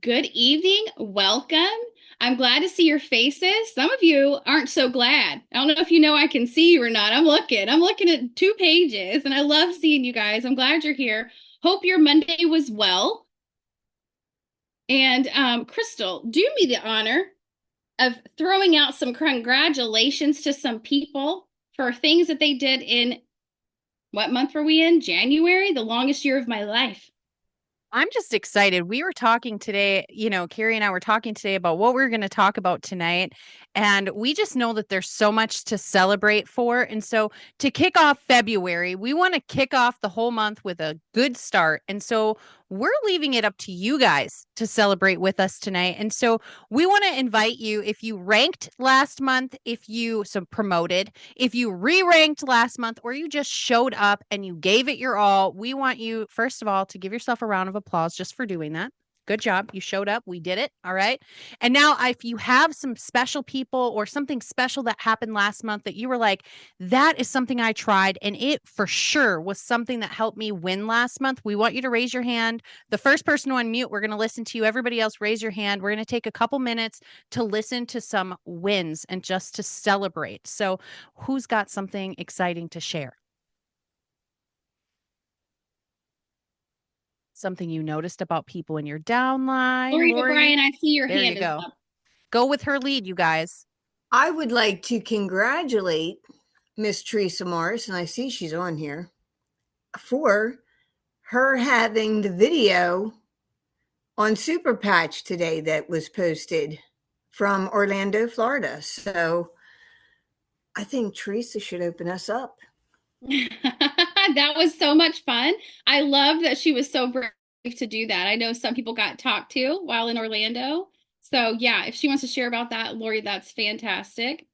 Good evening. Welcome. I'm glad to see your faces. Some of you aren't so glad. I don't know if you know I can see you or not. I'm looking. I'm looking at 2 pages and I love seeing you guys. I'm glad you're here. Hope your Monday was well. And Crystal, do me the honor of throwing out some congratulations to some people for things that they did in what month were we in? January, the longest year of my life. I'm just excited. We were talking today, Carrie and I were talking today about what we're going to talk about tonight. And we just know that there's so much to celebrate for. And so to kick off February, we want to kick off the whole month with a good start. And so we're leaving it up to you guys to celebrate with us tonight. And so we want to invite you, if you ranked last month, if you promoted, if you re-ranked last month, or you just showed up and you gave it your all, we want you, first of all, to give yourself a round of applause just for doing that. Good job. You showed up. We did it. All right. And now, if you have some special people or something special that happened last month that you were like, that is something I tried and it for sure was something that helped me win last month, we want you to raise your hand. The first person to unmute, we're going to listen to you. Everybody else, raise your hand. We're going to take a couple minutes to listen to some wins and just to celebrate. So, who's got something exciting to share? Something you noticed about people in your downline, Lori Lori? O'Brien, I see your There you hand is go. up. Go with her lead, you guys. I would like to congratulate Miss Teresa Morris, and I see she's on here, for her having the video on Super Patch today that was posted from Orlando, Florida. So I think Teresa should open us up. That was so much fun. I love that she was so brave to do that. I know some people got talked to while in Orlando. So, yeah, if she wants to share about that, Lori, that's fantastic.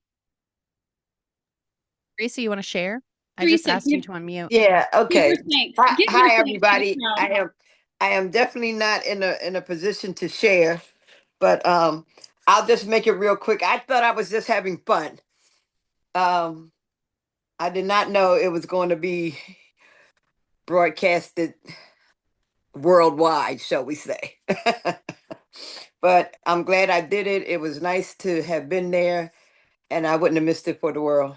Teresa, you want to share? I just Teresa, asked you to unmute. Yeah, give your okay. thanks. Hi, Give your hi thanks to the everybody. I crowd. am I am definitely not in a position to share, but I'll just make it real quick. I thought I was just having fun. Um I did not know it was going to be broadcasted worldwide, shall we say. But I'm glad I did it. It was nice to have been there and I wouldn't have missed it for the world.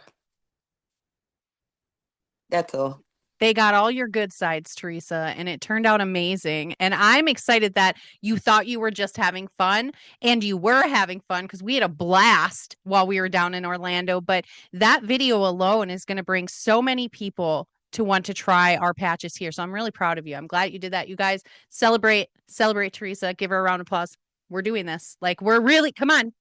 That's all. They got all your good sides, Teresa, and it turned out amazing. And I'm excited that you thought you were just having fun and you were having fun because we had a blast while we were down in Orlando. But that video alone is going to bring so many people to want to try our patches here. So I'm really proud of you. I'm glad you did that. You guys celebrate Teresa. Give her a round of applause. We're doing this. Like, we're really, come on,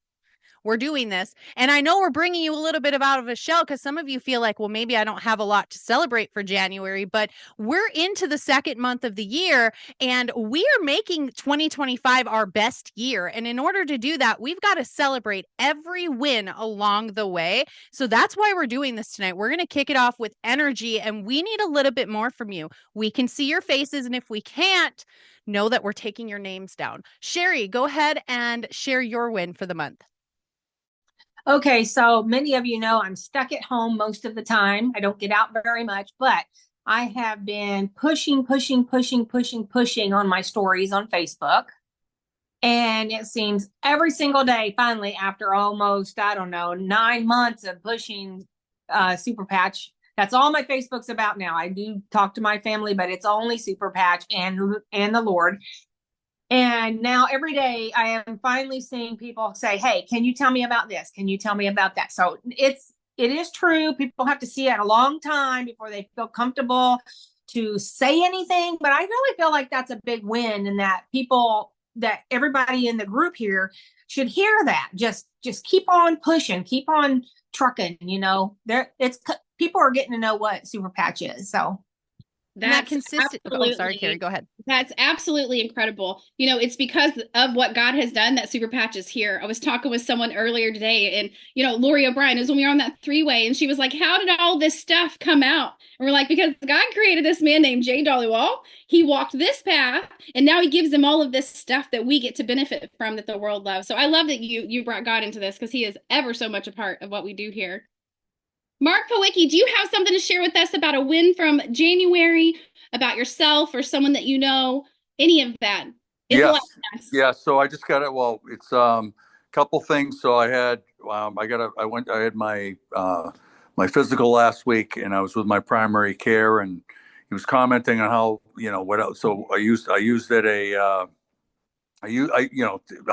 we're doing this. And I know we're bringing you a little bit of out of a shell because some of you feel like, well, maybe I don't have a lot to celebrate for January, but we're into the second month of the year and we are making 2025 our best year. And in order to do that, we've got to celebrate every win along the way. So that's why we're doing this tonight. We're going to kick it off with energy and we need a little bit more from you. We can see your faces. And if we can't, know that we're taking your names down. Sherry, go ahead and share your win for the month. Okay, so many of you know I'm stuck at home most of the time. I don't get out very much, but I have been pushing on my stories on Facebook. And it seems every single day, finally, after almost, I don't know, 9 months of pushing Super Patch. That's all my Facebook's about now. I do talk to my family, but it's only Super Patch and the Lord. And now every day I am finally seeing people say, "Hey, can you tell me about this? Can you tell me about that?" So it is true. People have to see it a long time before they feel comfortable to say anything. But I really feel like that's a big win, and that everybody in the group here should hear that. Just keep on pushing, keep on trucking. People are getting to know what Super Patch is. So That That's consistent. Oh, sorry, Carrie. absolutely Go ahead. that's absolutely incredible. It's because of what God has done that Super Patch is here. I was talking with someone earlier today, and Lori O'Brien is when we were on that three-way, and she was like, "How did all this stuff come out?" And we're like, "Because God created this man named Jay Dollywall. He walked this path, and now He gives him all of this stuff that we get to benefit from that the world loves." So I love that you brought God into this because He is ever so much a part of what we do here. Mark Powicki, do you have something to share with us about a win from January, about yourself or someone that you know? Any of that? It's a Yes. lot. Yes. Yeah. So I just got it. Well, it's couple things. So I had I had my physical last week, and I was with my primary care, and he was commenting on how, what else. So I used it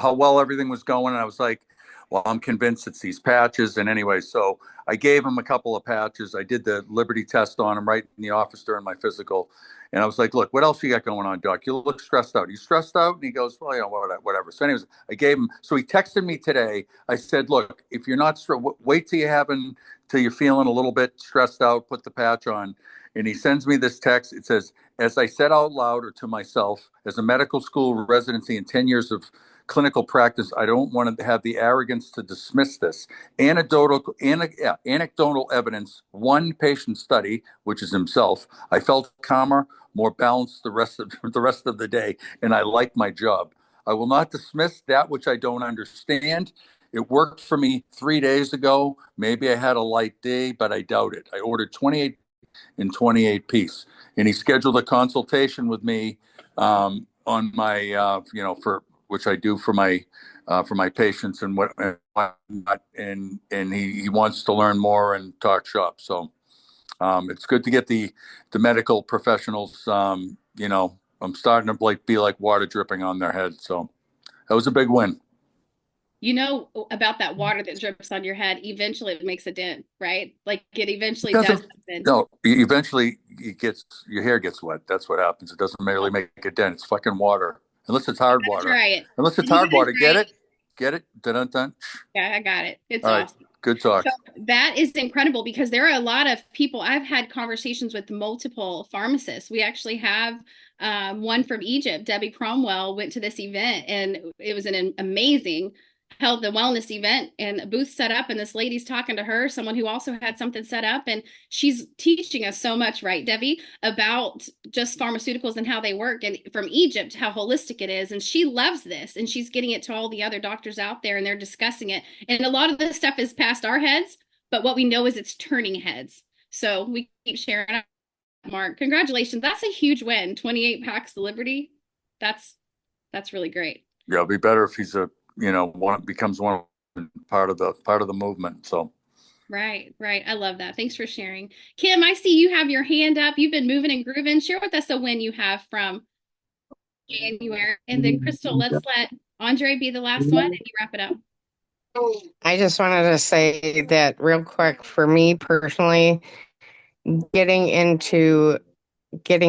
how well everything was going, and I was like, well, I'm convinced it's these patches. And anyway, so I gave him a couple of patches. I did the Liberty test on him right in the office during my physical, and I was like, look, what else you got going on, doc? You look stressed out. You stressed out? And he goes, well, whatever. So anyways, I gave him. So he texted me today. I said, look, if you're not wait till till you're feeling a little bit stressed out, put the patch on. And he sends me this text. It says, as I said out loud or to myself, as a medical school residency and 10 years of clinical practice, I don't want to have the arrogance to dismiss this. Anecdotal evidence, one patient study, which is himself. I felt calmer, more balanced the rest of the day, and I like my job. I will not dismiss that which I don't understand. It worked for me 3 days ago. Maybe I had a light day, but I doubt it. I ordered 28 in 28 piece. And he scheduled a consultation with me on my, for which I do for my patients and whatnot. And he wants to learn more and talk shop. So it's good to get the medical professionals. I'm starting to be like water dripping on their head. So that was a big win. You know about that water that drips on your head, eventually it makes a dent, right? Like it eventually does happen. No, eventually your hair gets wet. That's what happens. It doesn't really make a dent. It's fucking water. Unless it's hard water. Try it. Unless it's hard water. Get it? Get it? Dun-dun-dun. Yeah, I got it. It's all awesome. Right. Good talk. So that is incredible because there are a lot of people. I've had conversations with multiple pharmacists. We actually have one from Egypt. Debbie Cromwell went to this event, and it was an amazing health and wellness event, and a booth set up, and this lady's talking to her, someone who also had something set up, and she's teaching us so much, right, Debbie, about just pharmaceuticals and how they work, and from Egypt, how holistic it is. And she loves this, and she's getting it to all the other doctors out there, and they're discussing it. And a lot of this stuff is past our heads, but what we know is it's turning heads. So we keep sharing. Mark, congratulations. That's a huge win. 28 packs to Liberty. That's really great. Yeah, it'll be better if he's becomes one part of the movement. So right. I love that. Thanks for sharing. Kim, I see you have your hand up. You've been moving and grooving. Share with us a win you have from January. And then Crystal, let's let Andre be the last one and you wrap it up. I just wanted to say that real quick, for me personally, getting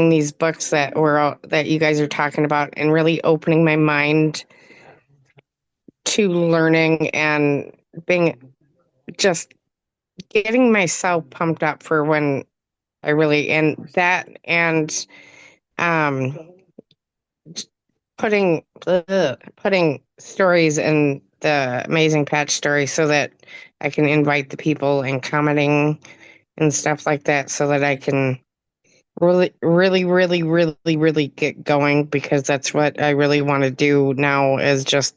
these books that you guys are talking about and really opening my mind to learning and just getting myself pumped up for when I really, and putting stories in the Amazing Patch story so that I can invite the people and commenting and stuff like that so that I can really, really, really, really, really get going, because that's what I really want to do now is just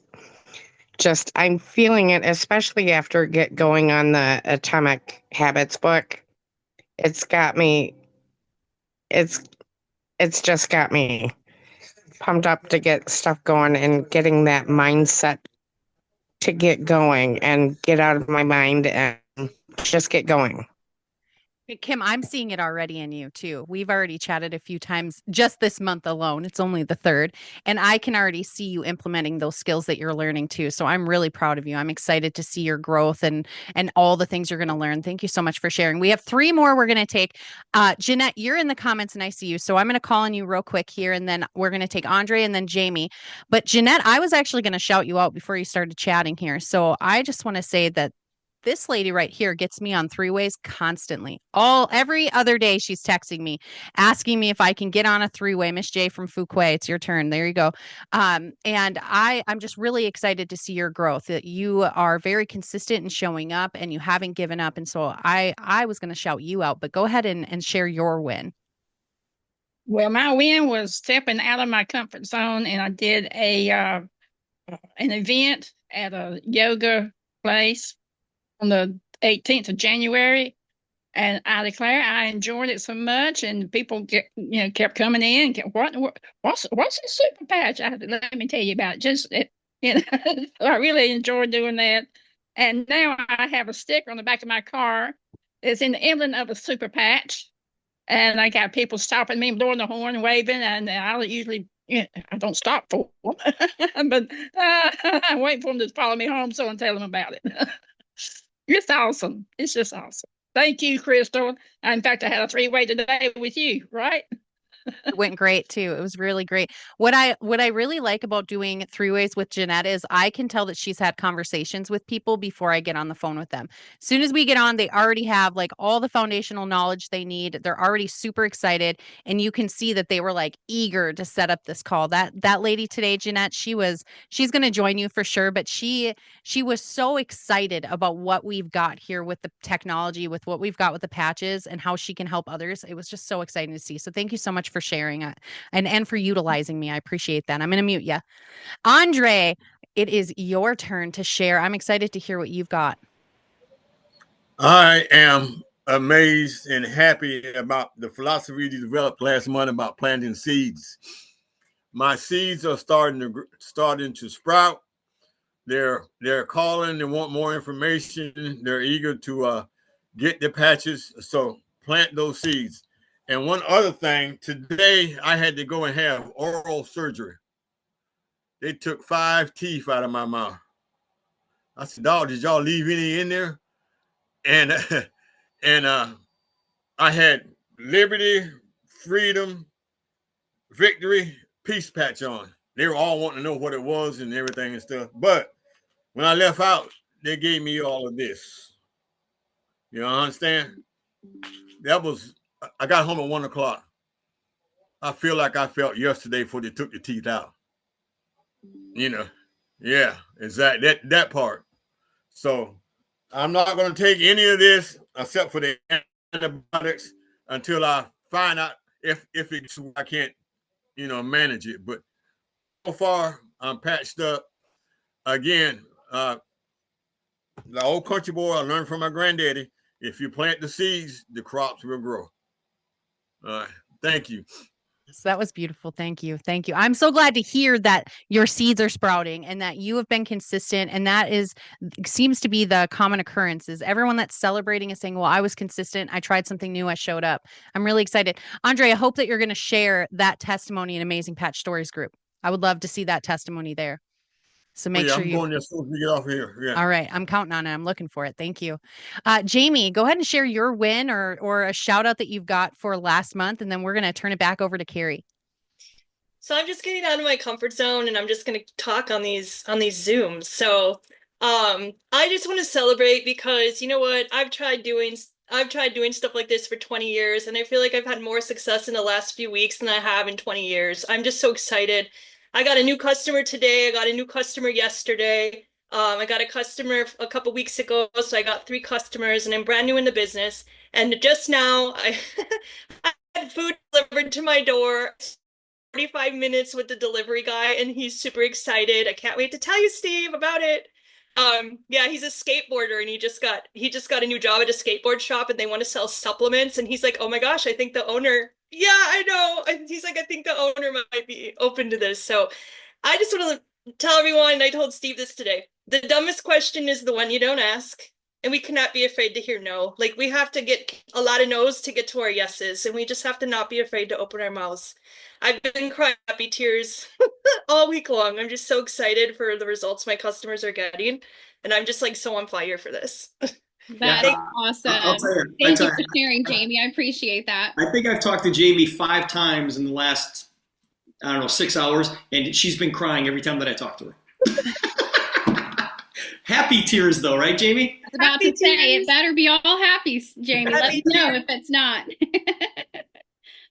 I'm feeling it, especially after get going on the Atomic Habits book. It's got me, it's just got me pumped up to get stuff going and getting that mindset to get going and get out of my mind and just get going. Kim, I'm seeing it already in you too. We've already chatted a few times just this month alone. It's only the 3rd. And I can already see you implementing those skills that you're learning too. So I'm really proud of you. I'm excited to see your growth and all the things you're going to learn. Thank you so much for sharing. We have 3 more we're going to take. Jeanette, you're in the comments and I see you. So I'm going to call on you real quick here. And then we're going to take Andre and then Jamie. But Jeanette, I was actually going to shout you out before you started chatting here. So I just want to say that this lady right here gets me on 3-ways constantly. Every other day she's texting me, asking me if I can get on a 3-way. Miss J from Fuquay, it's your turn. There you go. And I'm just really excited to see your growth. That you are very consistent in showing up and you haven't given up. And so I was going to shout you out, but go ahead and share your win. Well, my win was stepping out of my comfort zone, and I did an event at a yoga place on the 18th of January, And I declare I enjoyed it so much, and people kept coming in. What's a super patch? Let me tell you about it. I really enjoyed doing that. And now I have a sticker on the back of my car. It's in the emblem of a super patch, and I got people stopping me, blowing the horn, and waving. And I'll usually, I don't stop for them, but I wait for them to follow me home so I can tell them about it. It's awesome. It's just awesome. Thank you, Crystal. In fact, I had a 3-way today with you, right? It went great too. It was really great. What I really like about doing 3-ways with Jeanette is I can tell that she's had conversations with people before I get on the phone with them. As soon as we get on, they already have like all the foundational knowledge they need. They're already super excited, and you can see that they were like eager to set up this call. That lady today, Jeanette, she's going to join you for sure, but she was so excited about what we've got here with the technology, with what we've got with the patches and how she can help others. It was just so exciting to see. So thank you so much for sharing it and for utilizing me. I appreciate that. I'm going to mute you. Andre, it is your turn to share. I'm excited to hear what you've got. I am amazed and happy about the philosophy you developed last month about planting seeds. My seeds are starting to sprout. They're calling. They want more information. They're eager to get the patches. So plant those seeds. And one other thing, today I had to go and have oral surgery. They took 5 teeth out of my mouth. I said, "Dog, did y'all leave any in there?" And I had liberty, freedom, victory, peace patch on. They were all wanting to know what it was and everything and stuff. But when I left out, they gave me all of this. You understand? I got home at 1 o'clock. I feel like I felt yesterday before they took the teeth out. Yeah, exactly. That part. So I'm not going to take any of this except for the antibiotics until I find out if I can't, manage it. But so far, I'm patched up. Again, the old country boy I learned from my granddaddy: if you plant the seeds, the crops will grow. All right. Thank you. So that was beautiful. Thank you. Thank you. I'm so glad to hear that your seeds are sprouting and that you have been consistent. And that seems to be the common occurrence is everyone that's celebrating is saying, well, I was consistent. I tried something new. I showed up. I'm really excited. Andre, I hope that you're going to share that testimony in Amazing Patch Stories group. I would love to see that testimony there. So make sure I'm going there as soon as we get off here. Yeah. All right. I'm counting on it. I'm looking for it. Thank you. Jamie, go ahead and share your win or a shout out that you've got for last month, and then we're going to turn it back over to Carrie. So I'm just getting out of my comfort zone and I'm just going to talk on these Zooms. So I just want to celebrate because you know what? I've tried doing stuff like this for 20 years and I feel like I've had more success in the last few weeks than I have in 20 years. I'm just so excited. I got a new customer today. I got a new customer yesterday. I got a customer a couple weeks ago. So I got 3 customers and I'm brand new in the business. And just now I had food delivered to my door. 45 minutes with the delivery guy and he's super excited. I can't wait to tell you, Steve, about it. Yeah, he's a skateboarder and he just got a new job at a skateboard shop and they want to sell supplements and he's like, oh my gosh, I think the owner, yeah, I know. And he's like, I think the owner might be open to this. So I just want to tell everyone, and I told Steve this today, the dumbest question is the one you don't ask. And we cannot be afraid to hear no. Like we have to get a lot of no's to get to our yeses. And we just have to not be afraid to open our mouths. I've been crying happy tears all week long. I'm just so excited for the results my customers are getting. And I'm just like so on fire for this. That's awesome. Thank you for sharing, Jamie. I appreciate that. I think I've talked to Jamie 5 times in the last, 6 hours. And she's been crying every time that I talk to her. Happy tears though, right, Jamie? I was about to say, it better be all happy, Jamie. Let me know if it's not.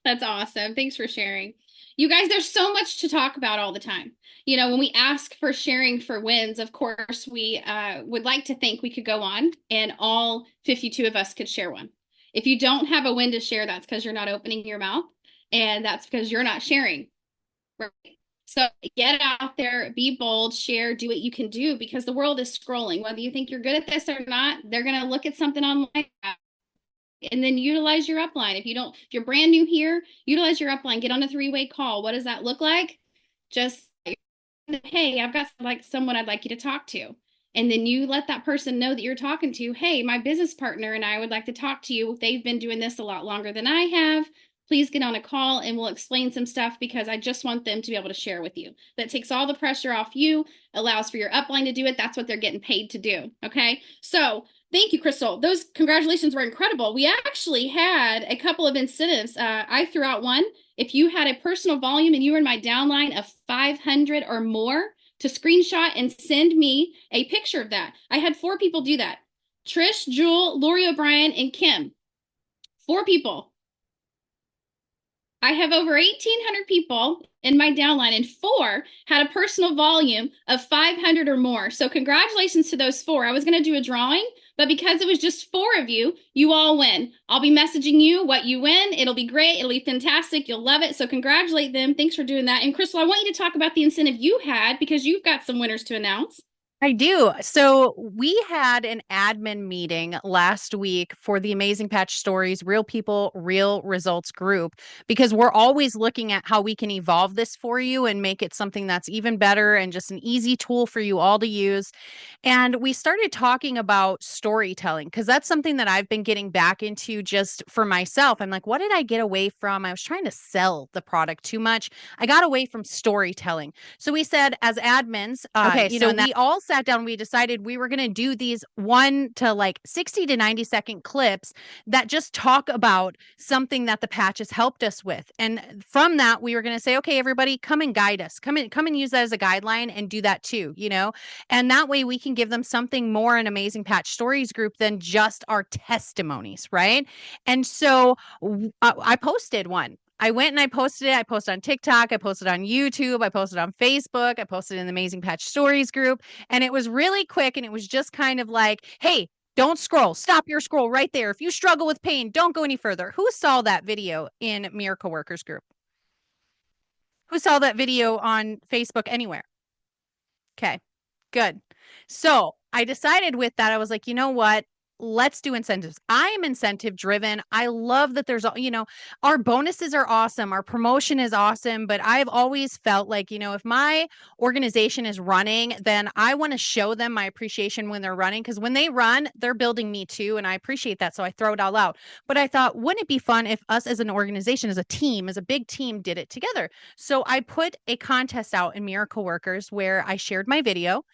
That's awesome. Thanks for sharing. You guys, there's so much to talk about all the time. When we ask for sharing for wins, of course, we would like to think we could go on and all 52 of us could share one. If you don't have a win to share, that's because you're not opening your mouth and that's because you're not sharing. Right? So get out there, be bold, share, do what you can do because the world is scrolling. Whether you think you're good at this or not, they're going to look at something online And then utilize your upline. If you're brand new here, utilize your upline. Get on a 3-way call. What does that look like? Just, hey, I've got like someone I'd like you to talk to. And then you let that person know that you're talking to, hey, my business partner and I would like to talk to you. They've been doing this a lot longer than I have. Please get on a call and we'll explain some stuff because I just want them to be able to share with you. That takes all the pressure off you, allows for your upline to do it. That's what they're getting paid to do. Okay. So thank you, Crystal. Those congratulations were incredible. We actually had a couple of incentives. I threw out one. If you had a personal volume and you were in my downline of 500 or more, to screenshot and send me a picture of that. I had 4 people do that. Trish, Jewel, Lori O'Brien, and Kim. 4 people. I have over 1,800 people in my downline, and 4 had a personal volume of 500 or more. So congratulations to those 4. I was going to do a drawing, but because it was just 4 of you, you all win. I'll be messaging you what you win. It'll be great. It'll be fantastic. You'll love it. So congratulate them. Thanks for doing that. And Crystal, I want you to talk about the incentive you had because you've got some winners to announce. I do. So we had an admin meeting last week for the Amazing Patch Stories, Real People, Real Results group, because we're always looking at how we can evolve this for you and make it something that's even better and just an easy tool for you all to use. And we started talking about storytelling because that's something that I've been getting back into just for myself. I'm like, what did I get away from? I was trying to sell the product too much. I got away from storytelling. So we said as admins, we all sat down, we decided we were going to do these 1 to like 60 to 90 second clips that just talk about something that the patch has helped us with. And from that, we were going to say, okay, everybody come and guide us, come and use that as a guideline and do that too, and that way we can give them something more in Amazing Patch Stories group than just our testimonies. Right. And so I posted one. I went and I posted it. I posted on TikTok. I posted on YouTube. I posted on Facebook. I posted in the Amazing Patch Stories group. And it was really quick. And it was just kind of like, hey, don't scroll. Stop your scroll right there. If you struggle with pain, don't go any further. Who saw that video in Miracle Workers group? Who saw that video on Facebook anywhere? Okay, good. So I decided with that, I was like, you know what? Let's do incentives. I am incentive driven. I love that there's, our bonuses are awesome. Our promotion is awesome. But I've always felt like, if my organization is running, then I want to show them my appreciation when they're running. Because when they run, they're building me too. And I appreciate that. So I throw it all out. But I thought, wouldn't it be fun if us as an organization, as a team, as a big team did it together? So I put a contest out in Miracle Workers where I shared my video.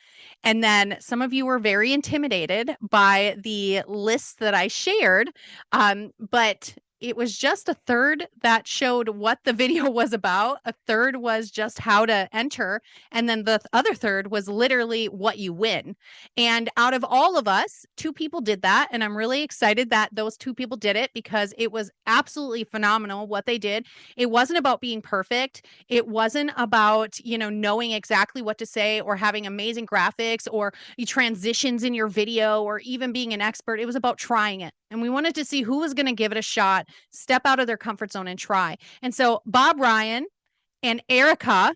And then some of you were very intimidated by the list that I shared, but it was just a third that showed what the video was about. A third was just how to enter. And then the other third was literally what you win. And out of all of us, 2 people did that. And I'm really excited that those 2 people did it because it was absolutely phenomenal what they did. It wasn't about being perfect. It wasn't about, knowing exactly what to say or having amazing graphics or transitions in your video or even being an expert. It was about trying it. And we wanted to see who was going to give it a shot, step out of their comfort zone and try. And so Bob Ryan and Erica,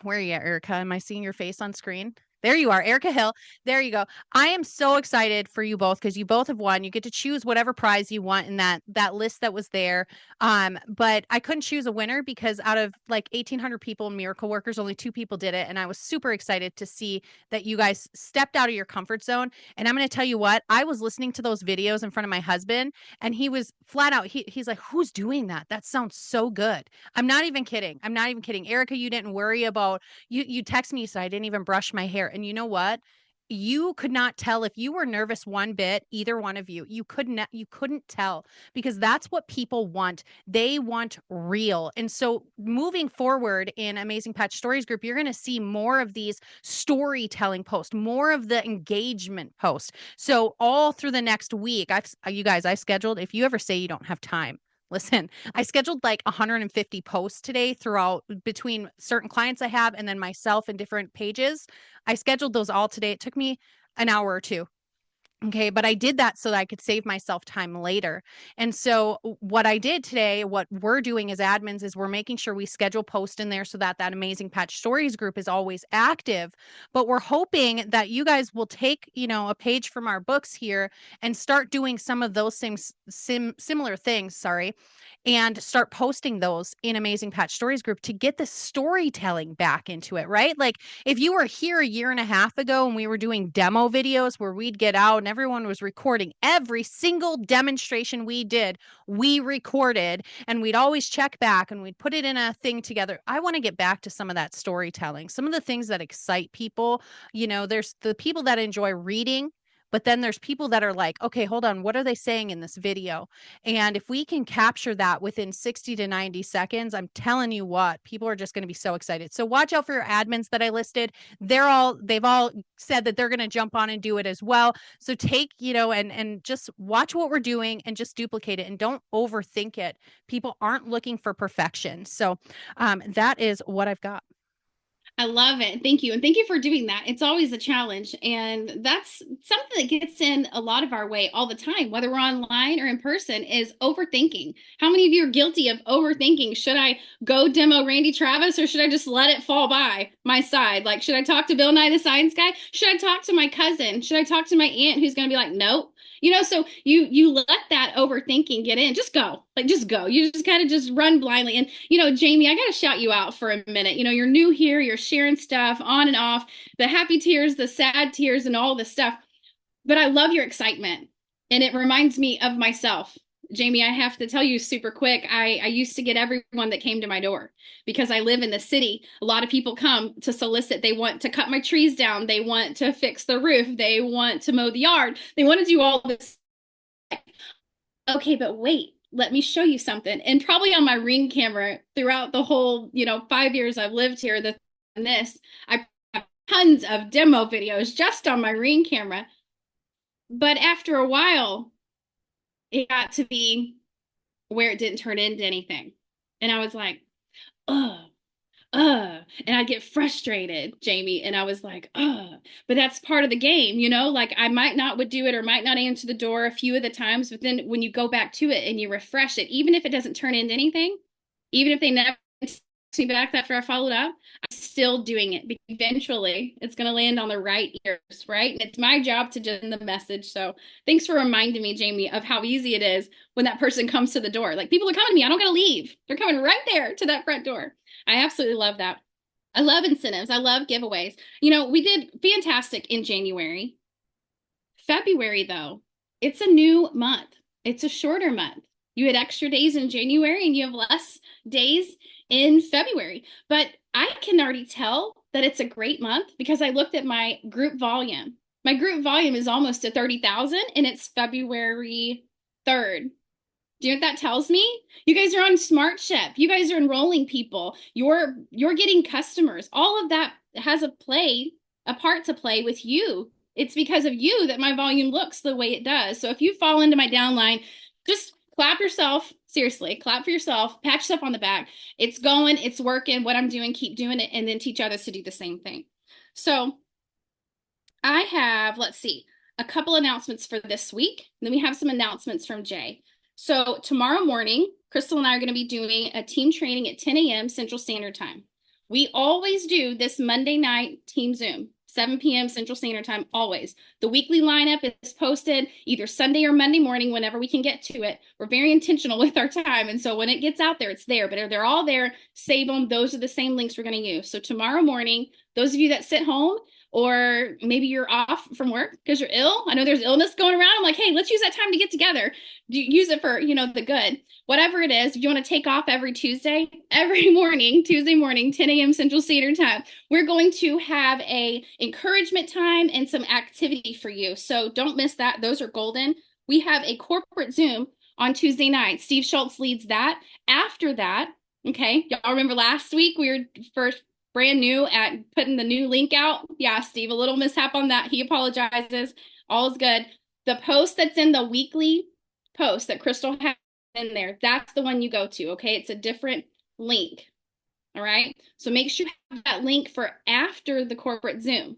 where are you at, Erica? Am I seeing your face on screen? There you are, Erica Hill. There you go. I am so excited for you both because you both have won. You get to choose whatever prize you want in that list that was there. But I couldn't choose a winner because out of like 1,800 people in Miracle Workers, only 2 people did it. And I was super excited to see that you guys stepped out of your comfort zone. And I'm going to tell you what, I was listening to those videos in front of my husband and he was flat out. He's like, who's doing that? That sounds so good. I'm not even kidding. Erica, you didn't worry about, you text me, so I didn't even brush my hair. And you know what? You could not tell if you were nervous one bit, either one of you. You couldn't tell because that's what people want. They want real. And so moving forward in Amazing Patch Stories group, you're going to see more of these storytelling posts, more of the engagement posts. So all through the next week, I scheduled, if you ever say you don't have time, listen, I scheduled like 150 posts today throughout between certain clients I have and then myself and different pages. I scheduled those all today. It took me an hour or 2. Okay, but I did that so that I could save myself time later. And so what I did today, what we're doing as admins is we're making sure we schedule posts in there so that that Amazing Patch Stories group is always active. But we're hoping that you guys will take, a page from our books here and start doing some of those similar things, and start posting those in Amazing Patch Stories group to get the storytelling back into it, right? Like if you were here a year and a half ago and we were doing demo videos where we'd get out and everyone was recording every single demonstration we did, we recorded, and we'd always check back and we'd put it in a thing together. I want to get back to some of that storytelling, some of the things that excite people. There's the people that enjoy reading, but then there's people that are like, okay, hold on, what are they saying in this video? And if we can capture that within 60 to 90 seconds, I'm telling you what, people are just going to be so excited. So watch out for your admins that I listed. They've all said that they're going to jump on and do it as well. So take, and just watch what we're doing and just duplicate it and don't overthink it. People aren't looking for perfection. So that is what I've got. I love it. Thank you. And thank you for doing that. It's always a challenge. And that's something that gets in a lot of our way all the time, whether we're online or in person, is overthinking. How many of you are guilty of overthinking? Should I go demo Randy Travis or should I just let it fall by my side? Like, should I talk to Bill Nye the Science Guy? Should I talk to my cousin? Should I talk to my aunt who's going to be like, nope? So you let that overthinking get in. Just go. Just go. You just kind of just run blindly. And, Jamie, I got to shout you out for a minute. You're new here. You're sharing stuff on and off, the happy tears, the sad tears, and all this stuff. But I love your excitement. And it reminds me of myself. Jamie, I have to tell you super quick, I used to get everyone that came to my door because I live in the city. A lot of people come to solicit. They want to cut my trees down. They want to fix the roof. They want to mow the yard. They want to do all this. Okay, but wait, let me show you something. And probably on my Ring camera throughout the whole, 5 years I've lived here, I have tons of demo videos just on my Ring camera. But after a while, it got to be where it didn't turn into anything. And I was like, and I'd get frustrated, Jamie. And I was like, but that's part of the game, like I might not would do it or might not answer the door a few of the times. But then when you go back to it and you refresh it, even if it doesn't turn into anything, even if they never me back after I followed up, I'm still doing it. Because eventually it's going to land on the right ears, right? And it's my job to just send the message. So thanks for reminding me, Jamie, of how easy it is when that person comes to the door. Like people are coming to me. I don't got to leave. They're coming right there to that front door. I absolutely love that. I love incentives. I love giveaways. We did fantastic in January. February, though, it's a new month. It's a shorter month. You had extra days in January and you have less days in February. But I can already tell that it's a great month because I looked at my group volume. My group volume is almost to 30,000 and it's February 3rd. Do you know what that tells me? You guys are on SmartShip. You guys are enrolling people. You're getting customers. All of that has a part to play with you. It's because of you that my volume looks the way it does. So if you fall into my downline, just clap yourself. Seriously, clap for yourself. Pat yourself on the back. It's going. It's working. What I'm doing, keep doing it, and then teach others to do the same thing. So I have, let's see, a couple announcements for this week. Then we have some announcements from Jay. So tomorrow morning, Crystal and I are going to be doing a team training at 10 a.m. Central Standard Time. We always do this Monday night team Zoom, 7 p.m. Central Standard Time, always. The weekly lineup is posted either Sunday or Monday morning whenever we can get to it. We're very intentional with our time. And so when it gets out there, it's there. But they're all there. Save them. Those are the same links we're going to use. So tomorrow morning, those of you that sit home, or maybe you're off from work because you're ill. I know there's illness going around. I'm like, hey, let's use that time to get together. Use it for, the good. Whatever it is, if you want to take off every Tuesday morning, 10 a.m. Central Standard Time, we're going to have a encouragement time and some activity for you. So don't miss that. Those are golden. We have a corporate Zoom on Tuesday night. Steve Schultz leads that. After that, okay, y'all remember last week we were first brand new at putting the new link out. Yeah, Steve, a little mishap on that. He apologizes. All is good. The post that's in the weekly post that Crystal has in there, that's the one you go to, okay? It's a different link, all right? So make sure you have that link for after the corporate Zoom.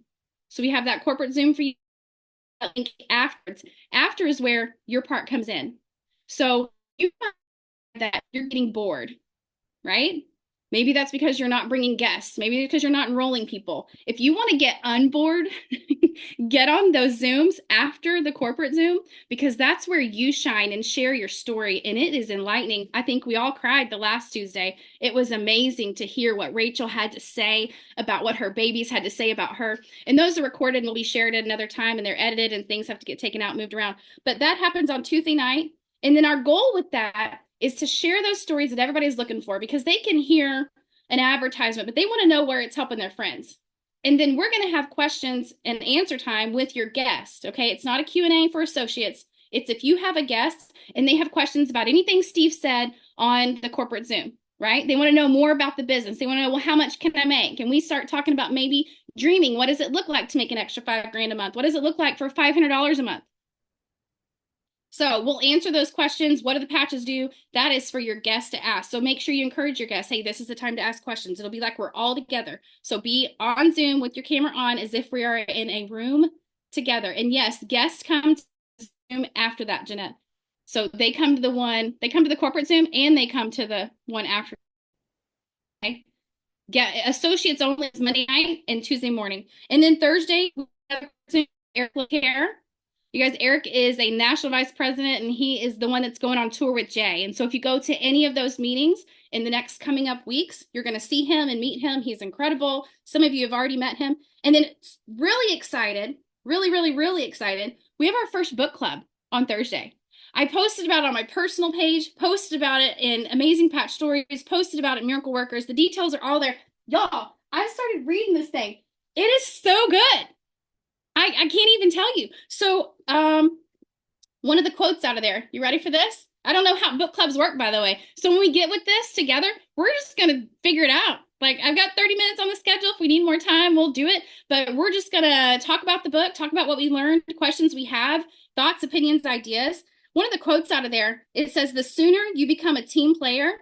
So we have that corporate Zoom for you link afterwards. After is where your part comes in. So you find that you're getting bored, right? Maybe that's because you're not bringing guests. Maybe because you're not enrolling people. If you want to get unbored, get on those Zooms after the corporate Zoom, because that's where you shine and share your story. And it is enlightening. I think we all cried the last Tuesday. It was amazing to hear what Rachel had to say about what her babies had to say about her. And those are recorded and will be shared at another time, and they're edited and things have to get taken out, moved around. But that happens on Tuesday night. And then our goal with that is to share those stories that everybody's looking for, because they can hear an advertisement, but they want to know where it's helping their friends. And then we're going to have questions and answer time with your guest. Okay. It's not a Q&A for associates. It's if you have a guest and they have questions about anything Steve said on the corporate Zoom, right? They want to know more about the business. They want to know, well, how much can I make? And we start talking about maybe dreaming. What does it look like to make an extra $5,000 a month? What does it look like for $500 a month? So we'll answer those questions. What do the patches do? That is for your guests to ask. So make sure you encourage your guests. Hey, this is the time to ask questions. It'll be like we're all together. So be on Zoom with your camera on as if we are in a room together. And yes, guests come to Zoom after that, Jeanette. So they come to the corporate Zoom and they come to the one after. Okay. Get associates only is Monday night and Tuesday morning. And then Thursday, we have Eric LeCare. You guys, Eric is a national vice president, and he is the one that's going on tour with Jay. And so if you go to any of those meetings in the next coming up weeks, you're going to see him and meet him. He's incredible. Some of you have already met him. And then really excited, really excited. We have our first book club on Thursday. I posted about it on my personal page, posted about it in Amazing Patch Stories, posted about it in Miracle Workers. The details are all there. Y'all, I started reading this thing. It is so good. I can't even tell you. So one of the quotes out of there, you ready for this? I don't know how book clubs work, by the way. So when we get with this together, we're just going to figure it out. Like, I've got 30 minutes on the schedule. If we need more time, we'll do it. But we're just going to talk about the book, talk about what we learned, questions we have, thoughts, opinions, ideas. One of the quotes out of there, it says, the sooner you become a team player,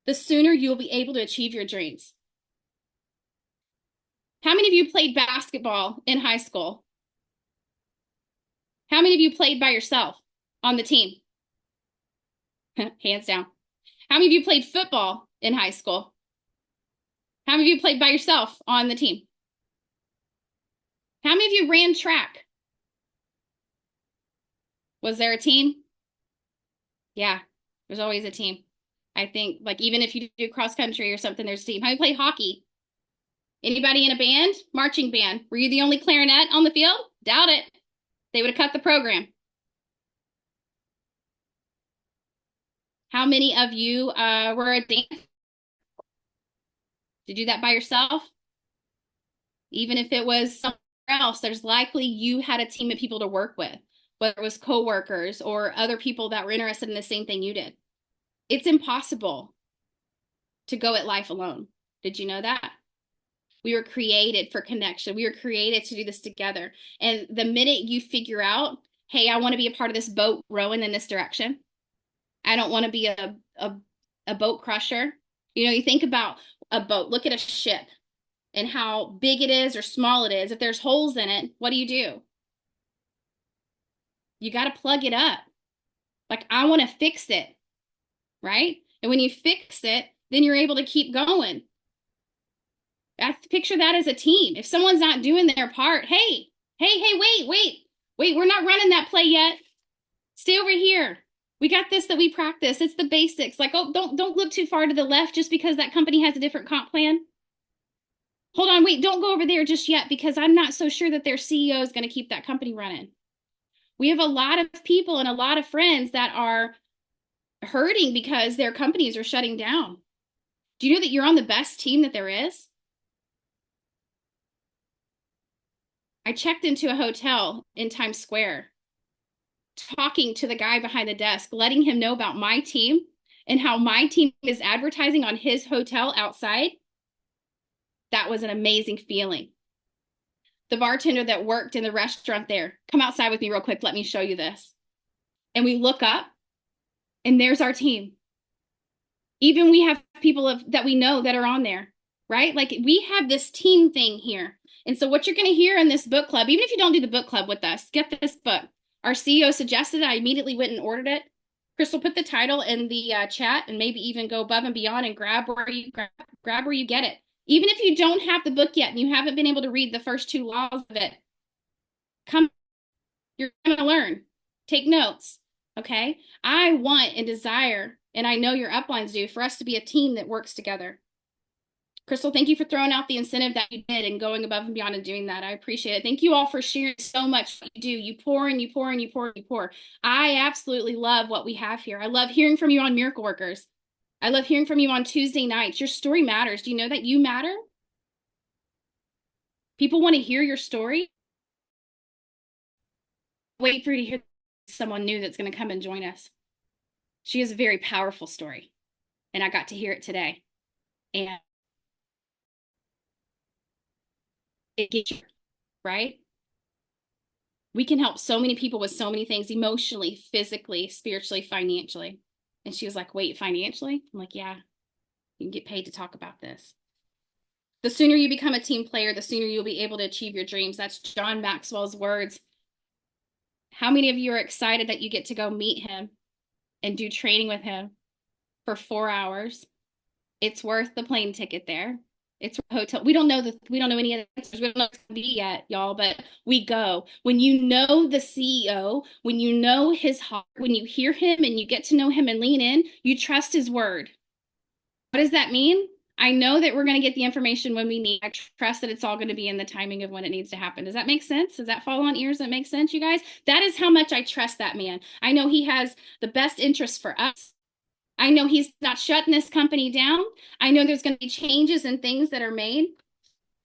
the sooner you'll be able to achieve your dreams. How many of you played basketball in high school? How many of you played by yourself on the team? Hands down. How many of you played football in high school? How many of you played by yourself on the team? How many of you ran track? Was there a team? Yeah, there's always a team. I think, like, even if you do cross country or something, there's a team. How many play hockey? Anybody in a band? Marching band. Were you the only clarinet on the field? Doubt it. They would have cut the program. How many of you were a dancer? Did you do that by yourself? Even if it was somewhere else, there's likely you had a team of people to work with, whether it was coworkers or other people that were interested in the same thing you did. It's impossible to go at life alone. Did you know that? We were created for connection. We were created to do this together. And the minute you figure out, hey, I want to be a part of this boat rowing in this direction. I don't want to be a boat crusher. You know, you think about a boat, look at a ship and how big it is or small it is. If there's holes in it, what do? You got to plug it up. Like, I want to fix it, right? And when you fix it, then you're able to keep going. I picture that as a team. If someone's not doing their part, hey, wait, we're not running that play yet. Stay over here. We got this that we practice. It's the basics. Like, oh, don't look too far to the left just because that company has a different comp plan. Hold on, wait, don't go over there just yet because I'm not so sure that their CEO is going to keep that company running. We have a lot of people and a lot of friends that are hurting because their companies are shutting down. Do you know that you're on the best team that there is? I checked into a hotel in Times Square, talking to the guy behind the desk, letting him know about my team and how my team is advertising on his hotel outside. That was an amazing feeling. The bartender that worked in the restaurant there, come outside with me real quick. Let me show you this. And we look up and there's our team. Even we have people that we know that are on there, right? Like, we have this team thing here. And so what you're going to hear in this book club, even if you don't do the book club with us, get this book. Our CEO suggested it. I immediately went and ordered it. Crystal, put the title in the chat and maybe even go above and beyond and grab where you get it. Even if you don't have the book yet and you haven't been able to read the first 2 laws of it, you're going to learn. Take notes, okay? I want and desire, and I know your uplines do, for us to be a team that works together. Crystal, thank you for throwing out the incentive that you did and going above and beyond and doing that. I appreciate it. Thank you all for sharing so much what you do. You pour and you pour and you pour and you pour. I absolutely love what we have here. I love hearing from you on Miracle Workers. I love hearing from you on Tuesday nights. Your story matters. Do you know that you matter? People want to hear your story. Wait for you to hear someone new that's going to come and join us. She has a very powerful story, and I got to hear it today. And it gets you, right? We can help so many people with so many things, emotionally, physically, spiritually, financially. And she was like, wait, financially? I'm like, yeah, you can get paid to talk about this. The sooner you become a team player, the sooner you'll be able to achieve your dreams. That's John Maxwell's words. How many of you are excited that you get to go meet him and do training with him for 4 hours? It's worth the plane ticket there. It's a hotel. We don't know any of the answers. We don't know what it's going to be yet, y'all, but we go. When you know the CEO, when you know his heart, when you hear him and you get to know him and lean in, you trust his word. What does that mean? I know that we're going to get the information when we need. I trust that it's all going to be in the timing of when it needs to happen. Does that make sense? Does that fall on ears that make sense, you guys? That is how much I trust that man. I know he has the best interest for us. I know he's not shutting this company down. I know there's going to be changes and things that are made.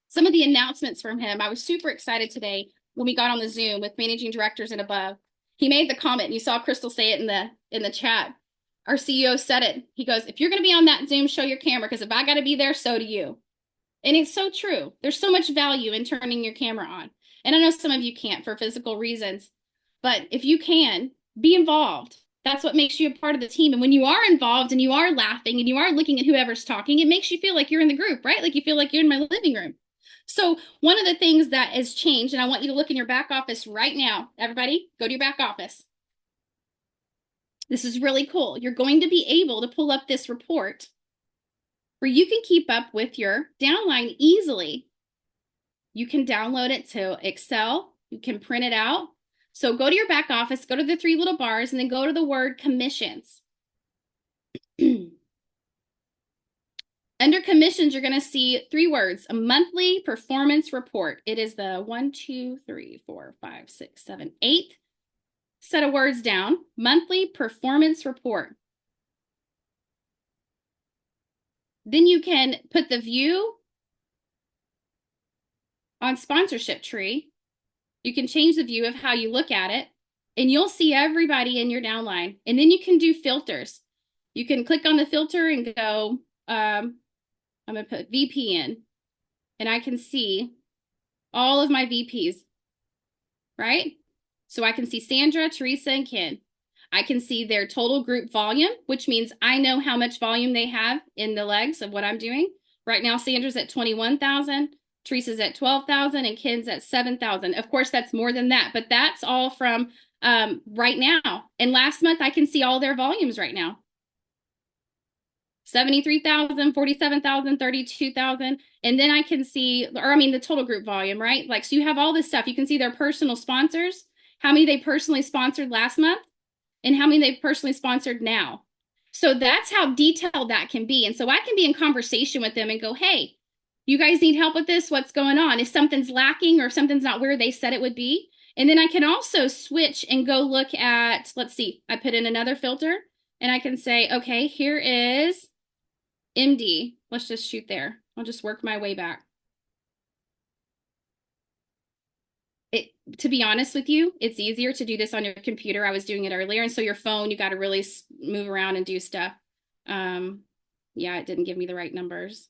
Some of the announcements from him, I was super excited today when we got on the Zoom with managing directors and above. He made the comment, and you saw Crystal say it in the chat. Our CEO said it. He goes, if you're going to be on that Zoom, show your camera, because if I got to be there, so do you. And it's so true. There's so much value in turning your camera on. And I know some of you can't for physical reasons, but if you can, be involved. That's what makes you a part of the team. And when you are involved and you are laughing and you are looking at whoever's talking, it makes you feel like you're in the group, right? Like you feel like you're in my living room. So one of the things that has changed, and I want you to look in your back office right now. Everybody, go to your back office. This is really cool. You're going to be able to pull up this report where you can keep up with your downline easily. You can download it to Excel. You can print it out. So go to your back office, go to the 3 little bars, and then go to the word commissions. Under commissions, you're going to see 3 words, a monthly performance report. It is the 1, 2, 3, 4, 5, 6, 7, 8th set of words down, monthly performance report. Then you can put the view on sponsorship tree. You can change the view of how you look at it, and you'll see everybody in your downline. And then you can do filters. You can click on the filter and go, I'm going to put VP in, and I can see all of my VPs, right? So I can see Sandra, Teresa, and Ken. I can see their total group volume, which means I know how much volume they have in the legs of what I'm doing. Right now, Sandra's at 21,000. Teresa's at 12,000 and Ken's at 7,000. Of course, that's more than that, but that's all from right now. And last month, I can see all their volumes right now. 73,000, 47,000, 32,000. And then I can see, the total group volume, right? Like, so you have all this stuff. You can see their personal sponsors, how many they personally sponsored last month, and how many they've personally sponsored now. So that's how detailed that can be. And so I can be in conversation with them and go, hey, you guys need help with this? What's going on? If something's lacking or if something's not where they said it would be. And then I can also switch and go look at, let's see, I put in another filter and I can say, okay, here is MD. Let's just shoot there. I'll just work my way back. To be honest with you, it's easier to do this on your computer. I was doing it earlier. And so your phone, you got to really move around and do stuff. Yeah, it didn't give me the right numbers.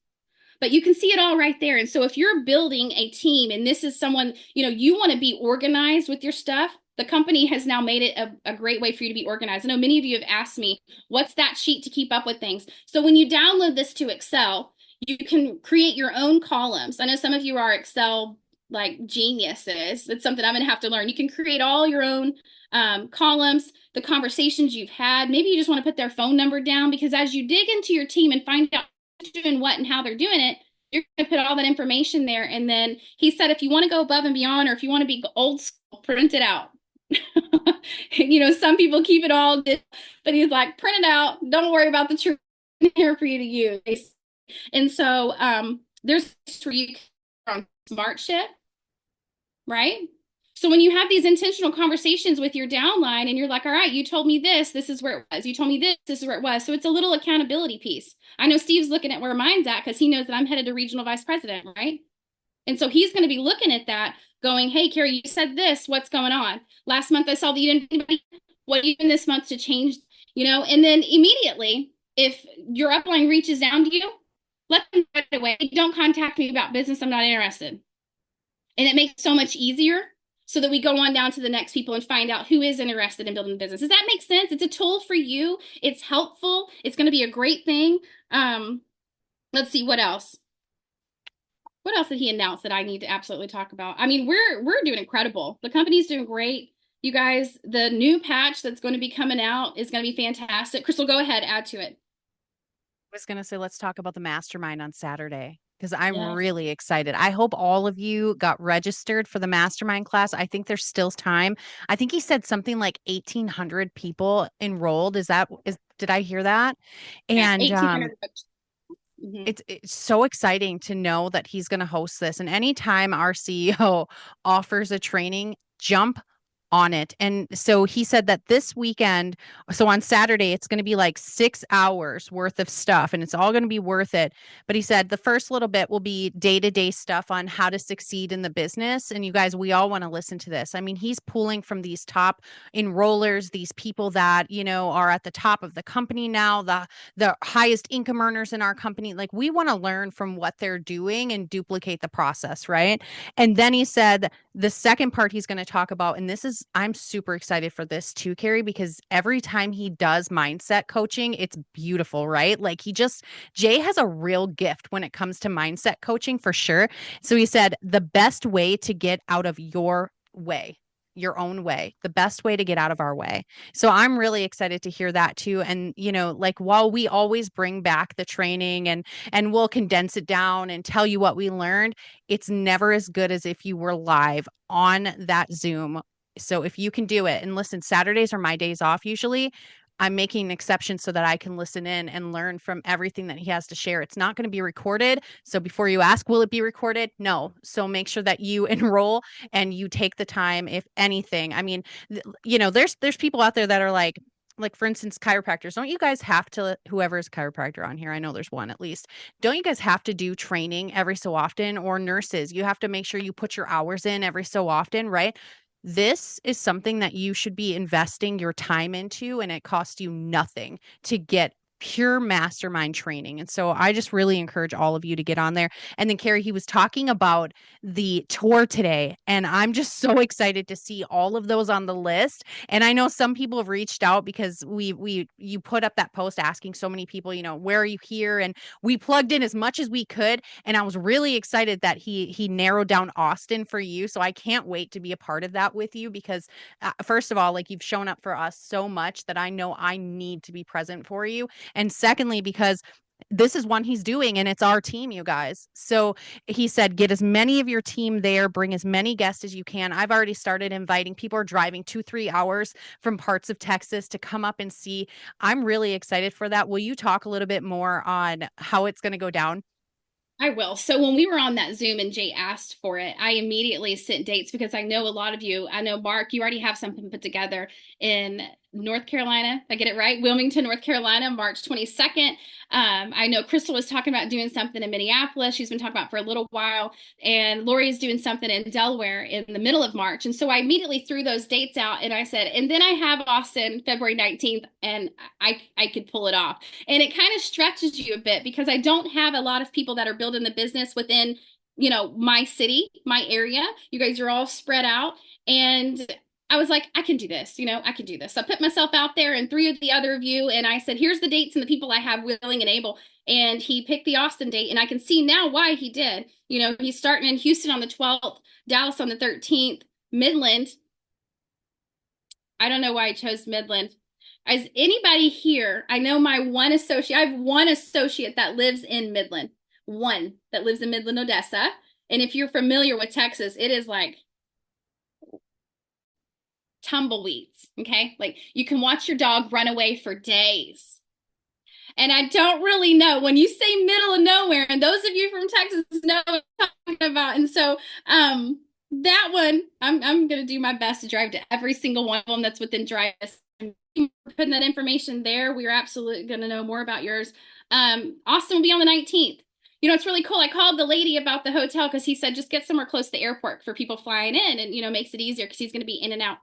But you can see it all right there. And so if you're building a team and this is someone, you want to be organized with your stuff, the company has now made it a great way for you to be organized. I know many of you have asked me, what's that sheet to keep up with things? So when you download this to Excel, you can create your own columns. I know some of you are Excel like geniuses. It's something I'm going to have to learn. You can create all your own columns, the conversations you've had. Maybe you just want to put their phone number down, because as you dig into your team and find out who's doing what and how they're doing it, you're going to put all that information there. And then he said, if you want to go above and beyond, or if you want to be old school, print it out. You know, some people keep it all, but he's like, print it out. Don't worry about the truth here for you to use. And so there's for you from SmartShip, right? So when you have these intentional conversations with your downline and you're like, all right, you told me this is where it was. You told me this is where it was. So it's a little accountability piece. I know Steve's looking at where mine's at because he knows that I'm headed to regional vice president, right? And so he's going to be looking at that going, hey, Carrie, you said this, what's going on? Last month I saw that you didn't, what even this month to change, you know? And then immediately, if your upline reaches down to you, let them right away. Don't contact me about business. I'm not interested. And it makes it so much easier so that we go on down to the next people and find out who is interested in building a business. Does that make sense? It's a tool for you. It's helpful. It's going to be a great thing. Let's see, what else? What else did he announce that I need to absolutely talk about? I mean, we're doing incredible. The company's doing great. You guys, the new patch that's going to be coming out is going to be fantastic. Crystal, go ahead, add to it. I was going to say, let's talk about the mastermind on Saturday, because I'm really excited. I hope all of you got registered for the mastermind class. I think there's still time. I think he said something like 1,800 people enrolled. Did I hear that? And it's so exciting to know that he's going to host this. And anytime our CEO offers a training, jump on it. And so he said that this weekend, so on Saturday, it's going to be like 6 hours worth of stuff, and it's all going to be worth it. But he said the first little bit will be day-to-day stuff on how to succeed in the business. And you guys, we all want to listen to this. I mean, he's pulling from these top enrollers, these people that, you know, are at the top of the company now, the highest income earners in our company. Like, we want to learn from what they're doing and duplicate the process, right? And then he said the second part he's going to talk about, and I'm super excited for this too, Carrie, because every time he does mindset coaching, it's beautiful, right? Like, Jay has a real gift when it comes to mindset coaching, for sure. So he said the best way to get out of your own way, the best way to get out of our way. So I'm really excited to hear that too. And, you know, like, while we always bring back the training and we'll condense it down and tell you what we learned, it's never as good as if you were live on that Zoom. So if you can do it, and listen, Saturdays are my days off usually. I'm making an exception so that I can listen in and learn from everything that he has to share. It's not going to be recorded. So before you ask, will it be recorded? No. So make sure that you enroll and you take the time, if anything. I mean, you know, there's people out there that are like, for instance, chiropractors. Don't you guys have to, whoever's a chiropractor on here, I know there's one at least, don't you guys have to do training every so often? Or nurses, you have to make sure you put your hours in every so often, right? This is something that you should be investing your time into, and it costs you nothing to get pure mastermind training. And so I just really encourage all of you to get on there. And then Carrie, he was talking about the tour today, and I'm just so excited to see all of those on the list. And I know some people have reached out because you put up that post asking so many people, you know, where are you here? And we plugged in as much as we could. And I was really excited that he narrowed down Austin for you. So I can't wait to be a part of that with you, because first of all, like, you've shown up for us so much that I know I need to be present for you. And secondly, because this is one he's doing, and it's our team, you guys. So he said, get as many of your team there, bring as many guests as you can. I've already started inviting. People are driving 2-3 hours from parts of Texas to come up and see. I'm really excited for that. Will you talk a little bit more on how it's going to go down? I will. So when we were on that Zoom and Jay asked for it, I immediately sent dates, because I know a lot of you, I know Mark, you already have something put together in North Carolina. I get it right? Wilmington, North Carolina, March 22nd. I know Crystal was talking about doing something in Minneapolis. She's been talking about for a little while. And Lori is doing something in Delaware in the middle of March. And so I immediately threw those dates out, and I said, and then I have Austin February 19th, and I could pull it off. And it kind of stretches you a bit, because I don't have a lot of people that are building the business within, you know, my city, my area. You guys are all spread out. And I was like, I can do this, I can do this. So I put myself out there and 3 of the other of you, and I said, here's the dates and the people I have willing and able. And he picked the Austin date, and I can see now why he did. He's starting in Houston on the 12th, Dallas on the 13th, Midland. I don't know why I chose Midland. As anybody here, I know I have one associate that lives in Midland, Odessa. And if you're familiar with Texas, it is like tumbleweeds, okay? Like you can watch your dog run away for days. And I don't really know when you say middle of nowhere, and those of you from Texas know what I'm talking about. And so that one, I'm going to do my best to drive to every single one of them that's within drive. Putting that information there. We're absolutely going to know more about yours. Austin will be on the 19th. It's really cool. I called the lady about the hotel because he said just get somewhere close to the airport for people flying in, and makes it easier because he's going to be in and out.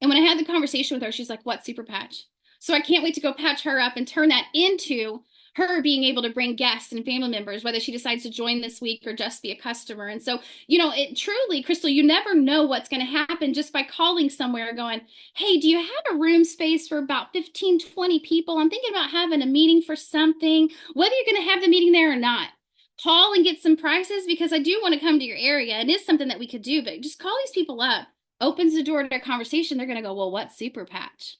And when I had the conversation with her, she's like, what super patch? So I can't wait to go patch her up and turn that into her being able to bring guests and family members, whether she decides to join this week or just be a customer. And so, it truly, Crystal, you never know what's going to happen just by calling somewhere going, hey, do you have a room space for about 15, 20 people? I'm thinking about having a meeting for something, whether you're going to have the meeting there or not. Call and get some prices because I do want to come to your area. It is something that we could do, but just call these people up, opens the door to their conversation. They're going to go, well, what's super patch?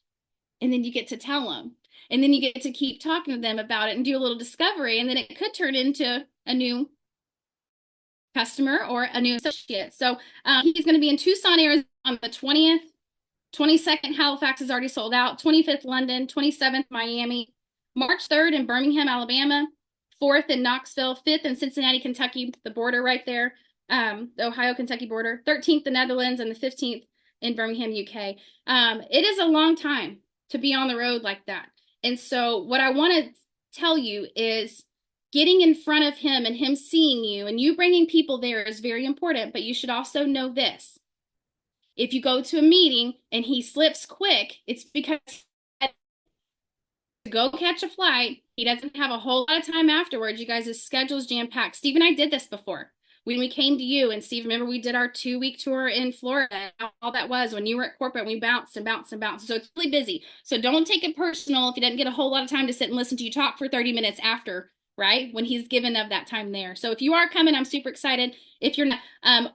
And then you get to tell them. And then you get to keep talking to them about it and do a little discovery. And then it could turn into a new customer or a new associate. So he's going to be in Tucson, Arizona on the 20th. 22nd, Halifax is already sold out. 25th, London. 27th, Miami. March 3rd in Birmingham, Alabama. 4th in Knoxville. 5th in Cincinnati, Kentucky, the border right there. The Ohio-Kentucky border. 13th, the Netherlands. And the 15th in Birmingham, UK. It is a long time to be on the road like that. And so what I want to tell you is getting in front of him and him seeing you and you bringing people there is very important. But you should also know this. If you go to a meeting and he slips quick, it's because to go catch a flight, he doesn't have a whole lot of time afterwards. You guys' schedule's jam-packed. Steve and I did this before. When we came to you, and Steve, remember we did our 2-week tour in Florida, all that was when you were at corporate, we bounced and bounced and bounced. So it's really busy. So don't take it personal if you didn't get a whole lot of time to sit and listen to you talk for 30 minutes after, right? When he's given of that time there. So if you are coming, I'm super excited. If you're not,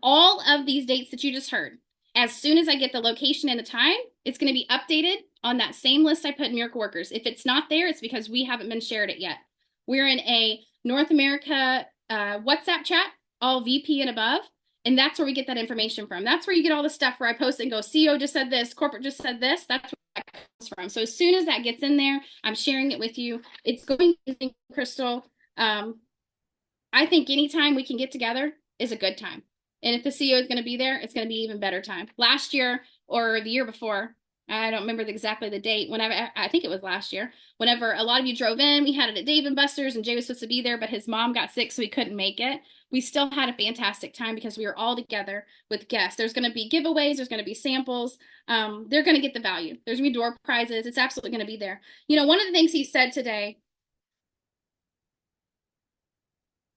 all of these dates that you just heard, as soon as I get the location and the time, it's going to be updated on that same list I put in Miracle Workers. If it's not there, it's because we haven't been shared it yet. We're in a North America WhatsApp chat, all VP and above. And that's where we get that information from. That's where you get all the stuff where I post and go, CEO just said this, corporate just said this. That's where that comes from. So as soon as that gets in there, I'm sharing it with you. It's going to be Crystal. I think anytime we can get together is a good time. And if the CEO is going to be there, it's going to be even better time. Last year or the year before, I don't remember exactly the date, whenever, I think it was last year, whenever a lot of you drove in, we had it at Dave & Buster's and Jay was supposed to be there, but his mom got sick, so he couldn't make it. We still had a fantastic time because we were all together with guests. There's going to be giveaways. There's going to be samples. They're going to get the value. There's going to be door prizes. It's absolutely going to be there. One of the things he said today,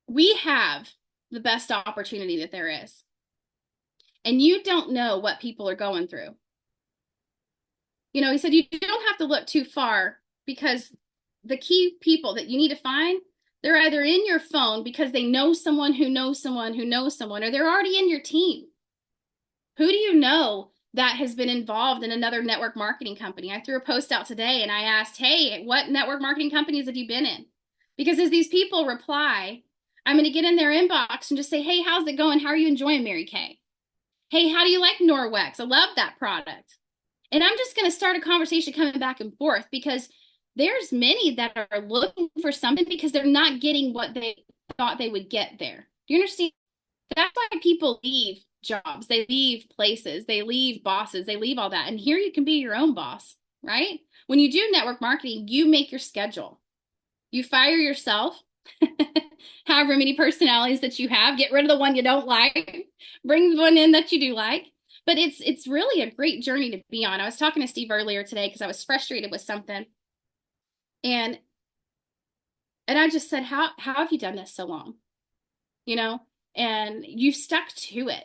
we have the best opportunity that there is. And you don't know what people are going through. He said, you don't have to look too far because the key people that you need to find, they're either in your phone because they know someone who knows someone who knows someone, or they're already in your team. Who do you know that has been involved in another network marketing company? I threw a post out today and I asked, hey, what network marketing companies have you been in? Because as these people reply, I'm going to get in their inbox and just say, hey, how's it going? How are you enjoying Mary Kay? Hey, how do you like Norwex? I love that product. And I'm just going to start a conversation coming back and forth because there's many that are looking for something because they're not getting what they thought they would get there. Do you understand? That's why people leave jobs. They leave places. They leave bosses. They leave all that. And here you can be your own boss, right? When you do network marketing, you make your schedule. You fire yourself, however many personalities that you have. Get rid of the one you don't like. Bring the one in that you do like. But it's really a great journey to be on. I was talking to Steve earlier today because I was frustrated with something. And I just said, how have you done this so long? And you've stuck to it.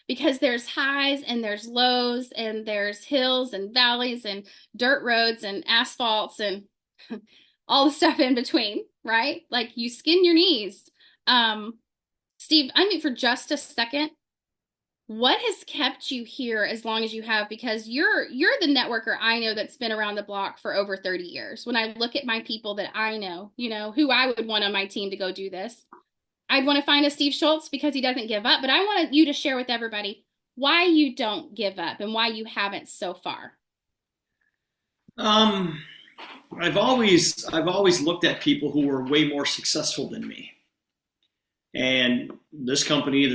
because there's highs and there's lows and there's hills and valleys and dirt roads and asphalts and all the stuff in between, right? Like you skin your knees. Steve, I mean, for just a second, what has kept you here as long as you have? Because you're the networker I know that's been around the block for over 30 years. When I look at my people that I know, you know, who I would want on my team to go do this, I'd want to find a Steve Schultz because he doesn't give up. But I want you to share with everybody why you don't give up and why you haven't so far. I've always looked at people who were way more successful than me. And this company,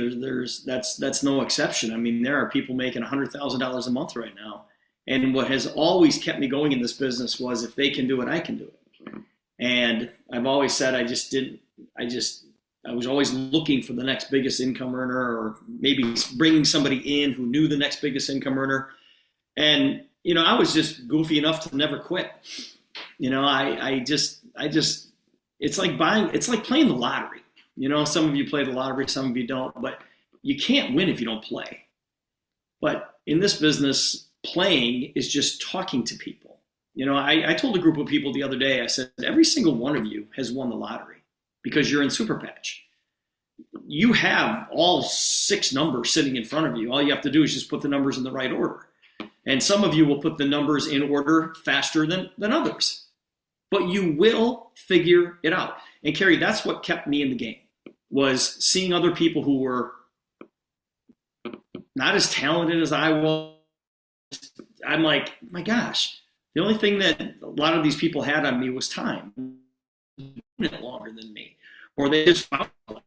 that's no exception. I mean, there are people making $100,000 a month right now. And what has always kept me going in this business was if they can do it, I can do it. And I've always said I was always looking for the next biggest income earner, or maybe bringing somebody in who knew the next biggest income earner. And, you know, I was just goofy enough to never quit. You know, it's like playing the lottery. You know, some of you play the lottery, some of you don't, but you can't win if you don't play. But in this business, playing is just talking to people. You know, I told a group of people the other day, I said, every single one of you has won the lottery because you're in Super Patch. You have all 6 numbers sitting in front of you. All you have to do is just put the numbers in the right order. And some of you will put the numbers in order faster than others. But you will figure it out. And Carrie, that's what kept me in the game, was seeing other people who were not as talented as I was. I'm like, my gosh, the only thing that a lot of these people had on me was time. Longer than me. Or they just found it.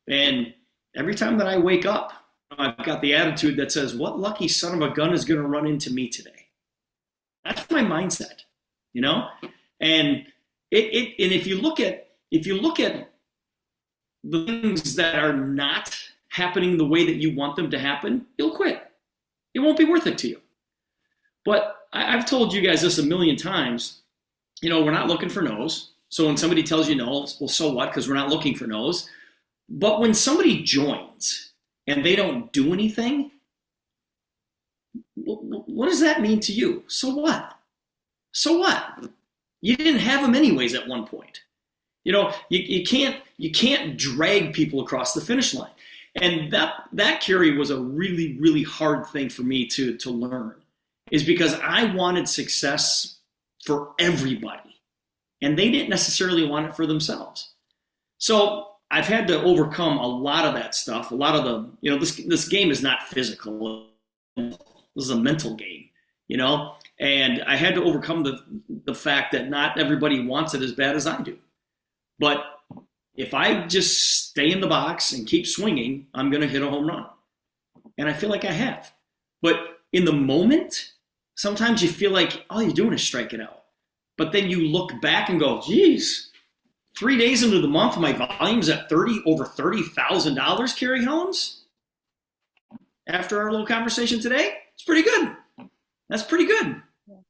And every time that I wake up, I've got the attitude that says, what lucky son of a gun is going to run into me today? That's my mindset, you know? And if you look at the things that are not happening the way that you want them to happen, you'll quit. It won't be worth it to you. But I've told you guys this a million times. You know, we're not looking for no's. So when somebody tells you no, well, so what? Because we're not looking for no's. But when somebody joins and they don't do anything, what does that mean to you? So what? So what? You didn't have them anyways at one point. You know, you can't drag people across the finish line. And that, Carrie, was a really, really hard thing for me to learn, is because I wanted success for everybody. And they didn't necessarily want it for themselves. So I've had to overcome a lot of that stuff. A lot of the, you know, this game is not physical. This is a mental game, you know? And I had to overcome the fact that not everybody wants it as bad as I do. But if I just stay in the box and keep swinging, I'm going to hit a home run. And I feel like I have. But in the moment, sometimes you feel like all you're doing is strike it out. But then you look back and go, geez, 3 days into the month, my volume's at over $30,000, Carrie Helms. After our little conversation today, it's pretty good. That's pretty good,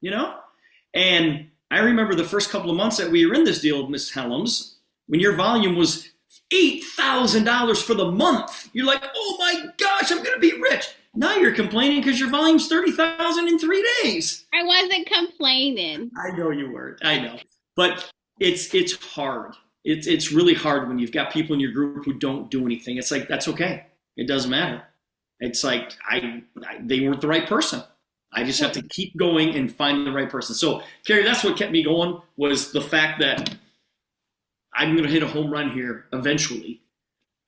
you know? And I remember the first couple of months that we were in this deal with Ms. Helms, when your volume was $8,000 for the month. You're like, oh my gosh, I'm going to be rich. Now you're complaining because your volume's 30,000 in 3 days. I wasn't complaining. I know you weren't. I know. But it's hard. It's really hard when you've got people in your group who don't do anything. It's like, that's okay. It doesn't matter. It's like, they weren't the right person. I just have to keep going and find the right person. So, Carrie, that's what kept me going, was the fact that I'm going to hit a home run here eventually.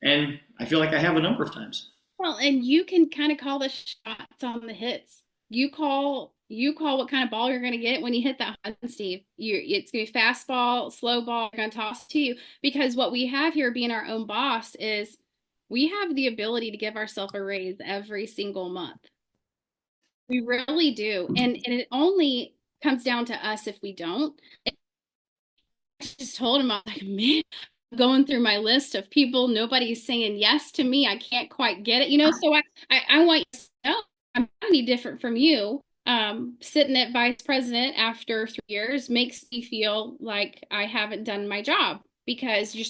And I feel like I have a number of times. Well, and you can kind of call the shots on the hits. You call what kind of ball you're going to get when you hit that home run, Steve. It's going to be fastball, slow ball, going to toss to you. Because what we have here, being our own boss, is we have the ability to give ourselves a raise every single month. We really do. And it only comes down to us if we don't. I just told him, I'm like, man, I'm going through my list of people. Nobody's saying yes to me. I can't quite get it. You know, so I want you to know I'm not any different from you. Sitting at vice president after 3 years makes me feel like I haven't done my job, because you're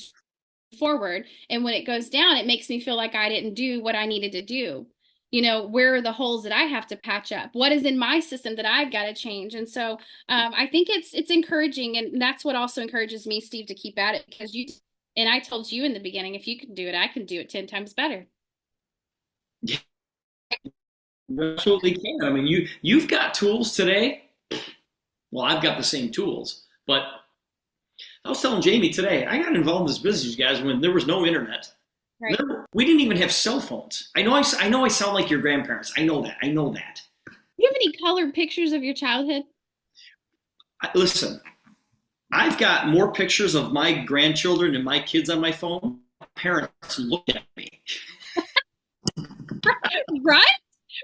forward. And when it goes down, it makes me feel like I didn't do what I needed to do. you know, where are the holes that I have to patch up? What is in my system that I've got to change? And so I think it's encouraging, and that's what also encourages me, Steve, to keep at it, because and I told you in the beginning, if you can do it, I can do it 10 times better. You absolutely can. I mean, you've got tools today. Well, I've got the same tools, but I was telling Jamie today, I got involved in this business, guys, when there was no internet. Right. We didn't even have cell phones. I know I sound like your grandparents. I know that. You have any colored pictures of your childhood? Listen, I've got more pictures of my grandchildren and my kids on my phone. Parents look at me.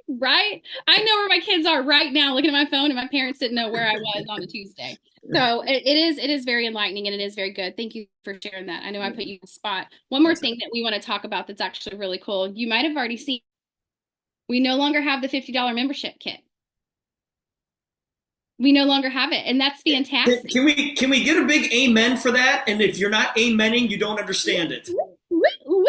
Right. I know where my kids are right now looking at my phone, and my parents didn't know where I was on a Tuesday. So it is very enlightening, and it is very good. Thank you for sharing that. I know I put you on the spot. One more thing that we want to talk about that's actually really cool. You might have already seen, we no longer have the $50 membership kit. We no longer have it, and that's fantastic. Can we get a big amen for that? And if you're not amening, you don't understand it.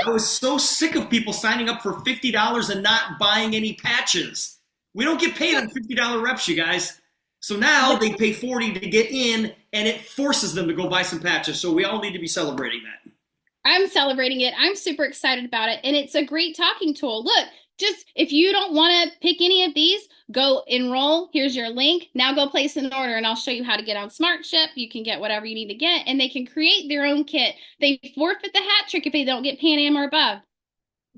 I was so sick of people signing up for $50 and not buying any patches. We don't get paid on $50 reps, you guys. So now they pay $40 to get in, and it forces them to go buy some patches. So we all need to be celebrating that. I'm celebrating it. I'm super excited about it, and it's a great talking tool. Look, just if you don't want to pick any of these, go enroll. Here's your link. Now go place an order, and I'll show you how to get on SmartShip. You can get whatever you need to get, and they can create their own kit. They forfeit the hat trick if they don't get Pan Am or above.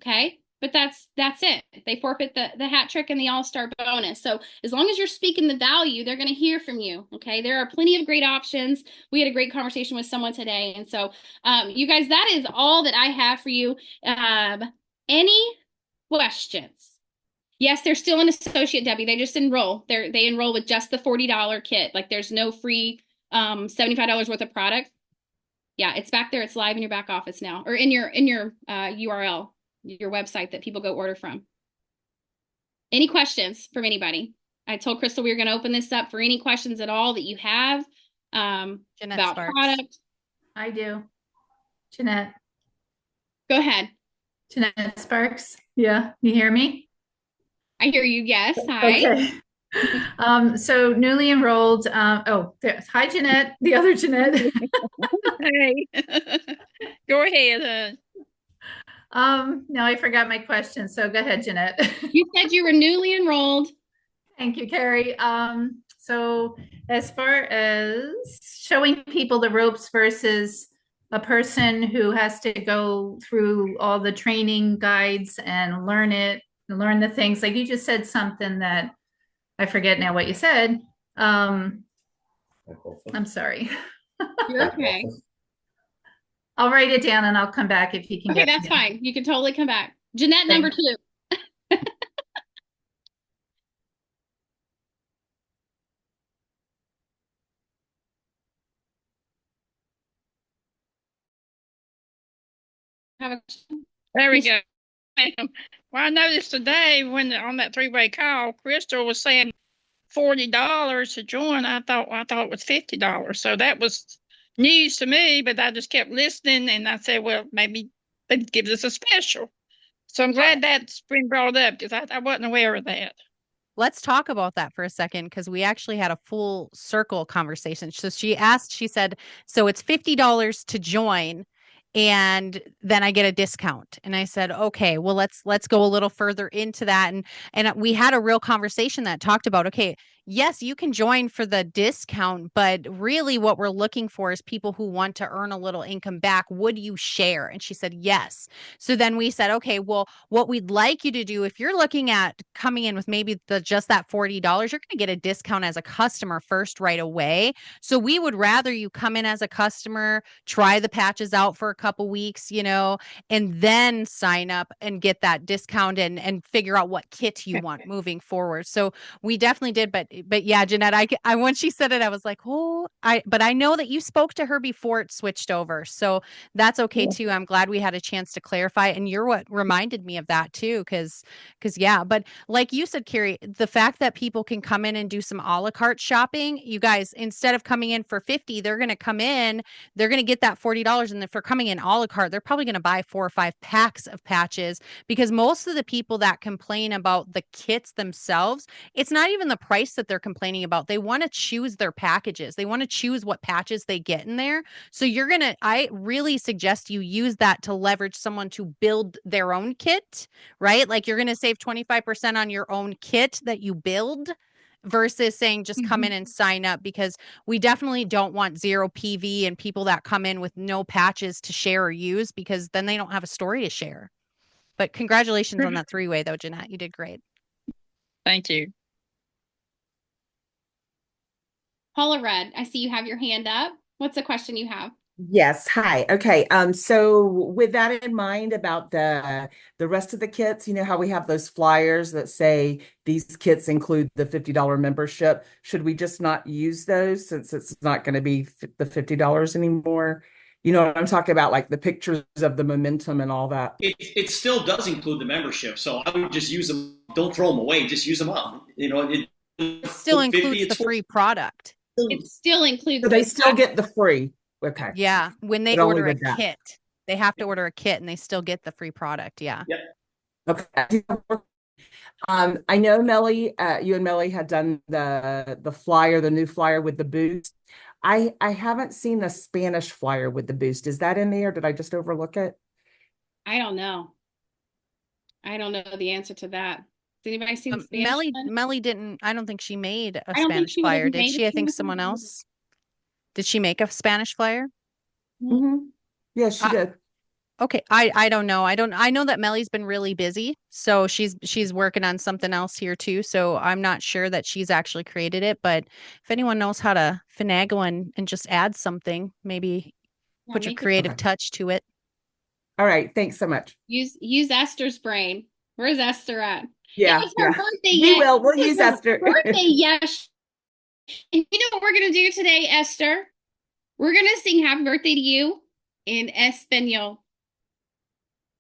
Okay? But that's it. They forfeit the hat trick and the all-star bonus. So as long as you're speaking the value, they're going to hear from you. Okay? There are plenty of great options. We had a great conversation with someone today. And so you guys, that is all that I have for you. Any questions? Yes, they're still an associate, Debbie. They just enroll. They enroll with just the $40 kit. Like there's no free $75 worth of product. Yeah, it's back there. It's live in your back office now, or in your URL, your website that people go order from. Any questions from anybody? I told Crystal we were going to open this up for any questions at all that you have about Sparks. product. I do. Jeanette. Go ahead. Jeanette Sparks. Yeah, you hear me? I hear you. Yes. Hi. Okay. So newly enrolled. Hi, Jeanette. The other Jeanette. Hey. Go ahead. No, I forgot my question. So go ahead, Jeanette. You said you were newly enrolled. Thank you, Carrie. So as far as showing people the ropes versus a person who has to go through all the training guides and learn the things, like you just said something that I forget now what you said. I'm sorry. You're okay. I'll write it down and I'll come back if you can Okay, get that's fine. You can totally come back. Jeanette, number 2. Have a question? There we go. Well, I noticed today when on that 3-way call, Crystal was saying $40 to join. I thought it was $50. So that was news to me, but I just kept listening, and I said, well, maybe they'd give us a special. So I'm glad that's been brought up, because I wasn't aware of that. Let's talk about that for a second, because we actually had a full circle conversation. So she said, so it's $50 to join, and then I get a discount. And I said, okay, well, let's go a little further into that. And we had a real conversation that talked about, okay, yes, you can join for the discount, but really what we're looking for is people who want to earn a little income back. Would you share? And she said, yes. So then we said, okay, well, what we'd like you to do, if you're looking at coming in with maybe just that $40, you're going to get a discount as a customer first right away. So we would rather you come in as a customer, try the patches out for a couple weeks, and then sign up and get that discount and figure out what kit you want moving forward. So we definitely did, but but yeah, Jeanette, I when she said it, I was like, oh, but I know that you spoke to her before it switched over, so that's okay too. I'm glad we had a chance to clarify, and you're what reminded me of that too, because yeah, but like you said, Carrie, the fact that people can come in and do some a la carte shopping, you guys, instead of coming in for $50, they're going to come in, they're going to get that $40, and if they're coming in a la carte, they're probably going to buy 4 or 5 packs of patches, because most of the people that complain about the kits themselves, it's not even the price that they're complaining about. They want to choose their packages. They want to choose what patches they get in there. So I really suggest you use that to leverage someone to build their own kit, right? Like you're going to save 25% on your own kit that you build versus saying just come in and sign up, because we definitely don't want zero PV and people that come in with no patches to share or use, because then they don't have a story to share. But congratulations on that 3-way though, Jeanette. You did great. Thank you. Paula Rudd, I see you have your hand up. What's the question you have? Yes. Hi. Okay. So with that in mind about the rest of the kits, you know how we have those flyers that say these kits include the $50 membership. Should we just not use those since it's not going to be the $50 anymore? You know what I'm talking about, like the pictures of the momentum and all that. It still does include the membership, so I would just use them. Don't throw them away. Just use them up. You know, it still includes the free product. It still includes. So they still get the free. Okay. Yeah, when they order a kit, they have to order a kit, and they still get the free product. Yeah. Yep. Okay. I know Melly, you and Melly had done the flyer, the new flyer with the boost. I haven't seen the Spanish flyer with the boost. Is that in there? Did I just overlook it? I don't know. I don't know the answer to that. Did anybody see the Spanish one? Melly didn't. I don't think she made a Spanish flyer, did she? I think someone else. Did she make a Spanish flyer? Mm-hmm. Yeah, she did. Okay, I don't know. I know that Melly's been really busy, so she's working on something else here too. So I'm not sure that she's actually created it, but if anyone knows how to finagle and just add something, maybe put your creative touch to it. All right, thanks so much. Use Esther's brain. Where's Esther at? Yeah, it was her birthday. We'll use Esther. Birthday, yes. And you know what we're gonna do today, Esther? We're gonna sing "Happy Birthday" to you in Espanol.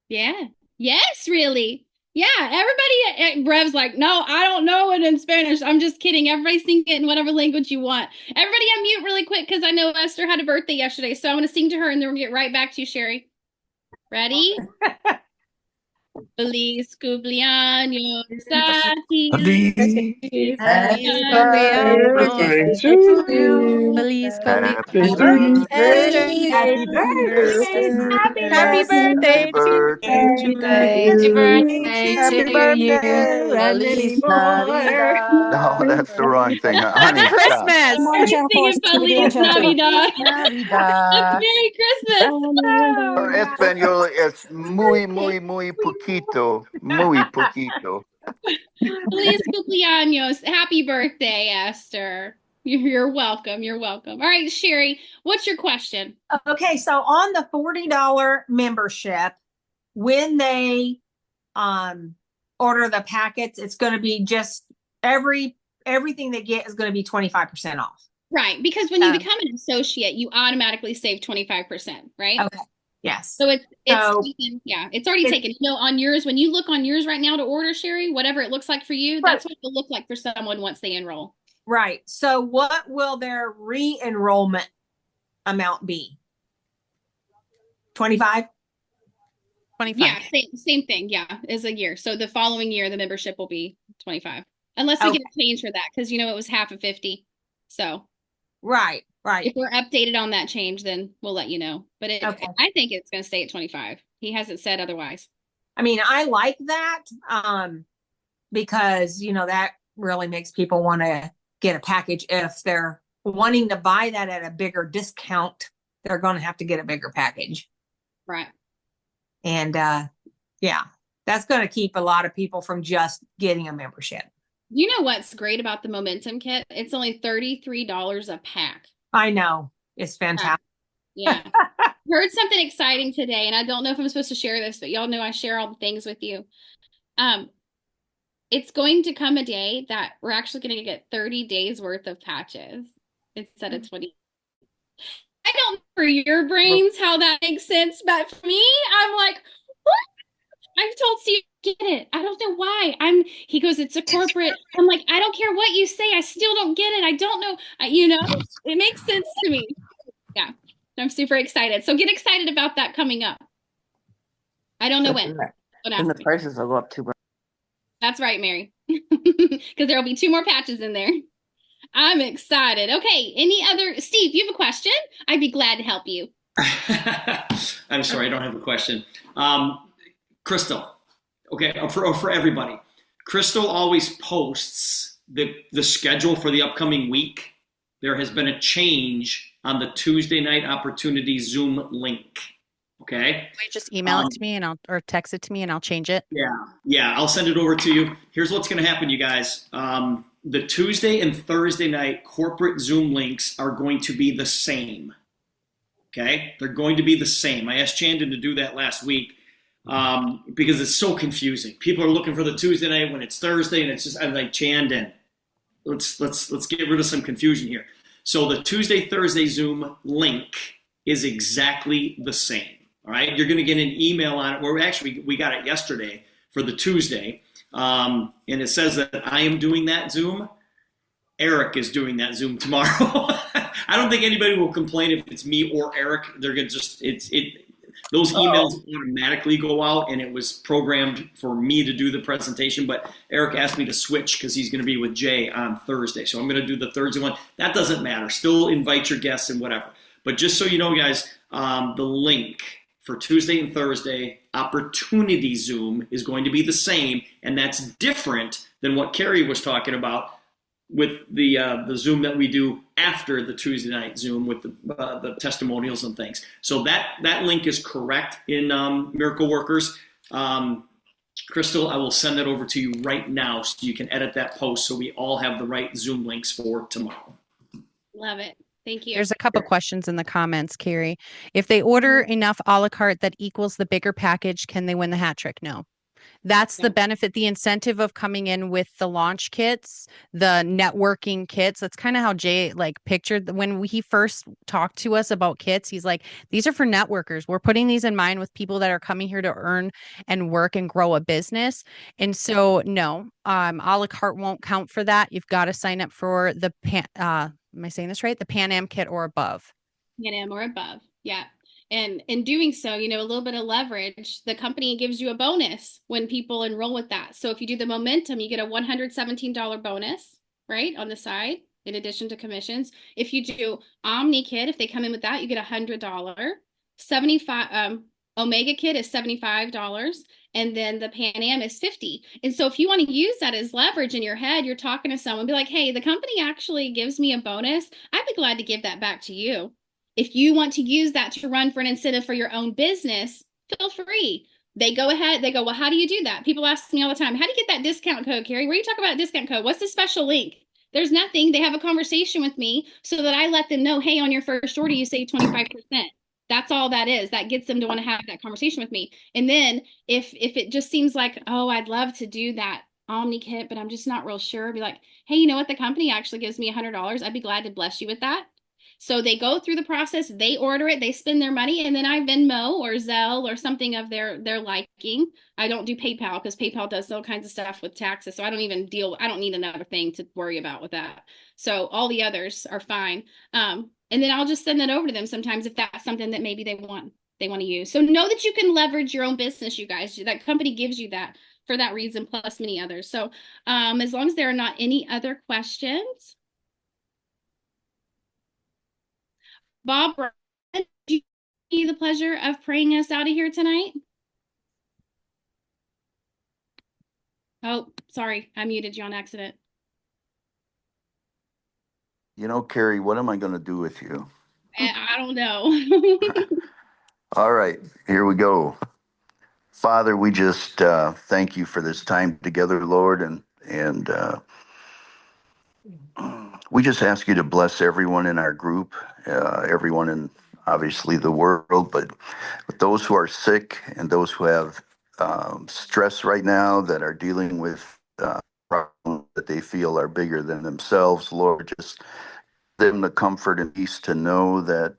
Yeah. Yes, really. Yeah. Everybody, Rev's like, no, I don't know it in Spanish. I'm just kidding. Everybody sing it in whatever language you want. Everybody unmute really quick because I know Esther had a birthday yesterday. So I'm going to sing to her and then we'll get right back to you, Sherry. Ready? Feliz cumpleaños a ti. Happy birthday to you. Feliz cumpleaños. Happy birthday. Happy birthday to you. Happy birthday to you. Feliz Navidad. No, that's the wrong thing. Honey, Happy Christmas. We're singing Feliz Navidad. It's Merry Christmas. For Espanol, it's muy poquito. Muy poquito. Feliz cumpleaños. Happy birthday, Esther. You're welcome. You're welcome. All right, Sherry, what's your question? Okay, so on the $40 membership, when they order the packets, it's going to be just everything they get is going to be 25% off. Right, because when you become an associate, you automatically save 25%, right? Okay. Yes. So it's already taken. You know, on yours, when you look on yours right now to order, Sherry, whatever it looks like for you, that's what it'll look like for someone once they enroll. Right. So what will their re-enrollment amount be? 25? 25. Yeah, same thing. Yeah, is a year. So the following year, the membership will be 25, unless we get a change for that, because you know it was half of 50. So right. If we're updated on that change, then we'll let you know. But I think it's going to stay at 25. He hasn't said otherwise. I mean, I like that because you know that really makes people want to get a package. If they're wanting to buy that at a bigger discount, they're going to have to get a bigger package. Right. And yeah, that's going to keep a lot of people from just getting a membership. You know what's great about the Momentum Kit? It's only $33 a pack. I know. It's fantastic. Yeah. Heard something exciting today, and I don't know if I'm supposed to share this, but y'all know I share all the things with you. it's going to come a day that we're actually going to get 30 days worth of patches instead of 20. I don't know for your brains how that makes sense, but for me, I'm like, what? I've told Steve, get it. I don't know why. He goes, it's a corporate. I'm like, I don't care what you say. I still don't get it. I don't know. It makes sense to me. Yeah. I'm super excited. So get excited about that coming up. I don't know when. And the prices will go up too. That's right, Mary. Because there will be 2 more patches in there. I'm excited. Okay. Steve, you have a question? I'd be glad to help you. I'm sorry, I don't have a question. Crystal, okay, for everybody. Crystal always posts the schedule for the upcoming week. There has been a change on the Tuesday night opportunity Zoom link. Okay. Can you just email it to me or text it to me and I'll change it? Yeah, I'll send it over to you. Here's what's going to happen, you guys. The Tuesday and Thursday night corporate Zoom links are going to be the same. Okay, they're going to be the same. I asked Chandon to do that last week because it's so confusing. People are looking for the Tuesday night when it's Thursday, and I'm like, Chandon, let's get rid of some confusion here. So the Tuesday Thursday Zoom link is exactly the same. All right, you're going to get an email on it. We got it yesterday for the Tuesday, and it says that I am doing that Zoom. Eric is doing that Zoom tomorrow. I don't think anybody will complain if it's me or Eric. They're gonna those emails automatically go out, and it was programmed for me to do the presentation. But Eric asked me to switch because he's going to be with Jay on Thursday, so I'm going to do the Thursday one. That doesn't matter. Still invite your guests and whatever. But just so you know, guys, the link for Tuesday and Thursday opportunity Zoom is going to be the same, and that's different than what Carrie was talking about with the Zoom that we do after the Tuesday night Zoom with the testimonials and things. So that link is correct in Miracle Workers. Crystal, I will send that over to you right now so you can edit that post so we all have the right Zoom links for tomorrow. Love it. Thank you. There's a couple questions in the comments, Carrie. If they order enough a la carte that equals the bigger package, can they win the hat trick? No. That's the benefit, the incentive of coming in with the launch kits, the networking kits. That's kind of how Jay pictured when he first talked to us about kits. He's like, these are for networkers. We're putting these in mind with people that are coming here to earn and work and grow a business. And so, no, a la carte won't count for that. You've got to sign up for the am I saying this right? The Pan Am kit or above. Pan Am or above. Yeah. And in doing so, a little bit of leverage, the company gives you a bonus when people enroll with that. So if you do the momentum, you get a $117 bonus, right, on the side, in addition to commissions. If you do Omni Kit, if they come in with that, you get $100. 75 Omega Kit is $75, and then the Pan Am is $50. And so if you want to use that as leverage in your head, you're talking to someone, be like, hey, the company actually gives me a bonus. I'd be glad to give that back to you. If you want to use that to run for an incentive for your own business, feel free. They go ahead. They go, well, how do you do that? People ask me all the time, how do you get that discount code, Carrie? Where you talk about a discount code? What's the special link? There's nothing. They have a conversation with me so that I let them know, hey, on your first order, you save 25%. That's all that is. That gets them to want to have that conversation with me. And then if it just seems like, oh, I'd love to do that Omni Kit, but I'm just not real sure, be like, hey, you know what? The company actually gives me $100. I'd be glad to bless you with that. So they go through the process, they order it, they spend their money, and then I Venmo or Zelle or something of their liking. I don't do PayPal because PayPal does all kinds of stuff with taxes. So I don't need another thing to worry about with that. So all the others are fine. And then I'll just send that over to them sometimes if that's something that maybe they want to use. So know that you can leverage your own business, you guys. That company gives you that for that reason, plus many others. So as long as there are not any other questions. Bob, do you have the pleasure of praying us out of here tonight? Oh, sorry. I muted you on accident. Carrie, what am I going to do with you? I don't know. All right, here we go. Father, we just thank you for this time together, Lord, and we just ask you to bless everyone in our group, everyone in obviously the world, but those who are sick and those who have stress right now that are dealing with problems that they feel are bigger than themselves. Lord, just give them the comfort and peace to know that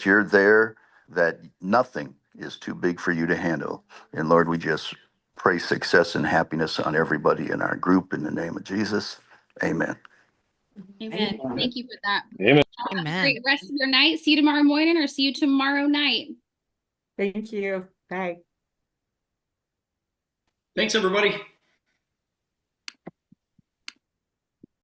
you're there, that nothing is too big for you to handle. And Lord, we just pray success and happiness on everybody in our group in the name of Jesus. Amen. Amen. Thank you for that. Amen. Have a great rest of your night. See you tomorrow morning or see you tomorrow night. Thank you. Bye. Thanks, everybody.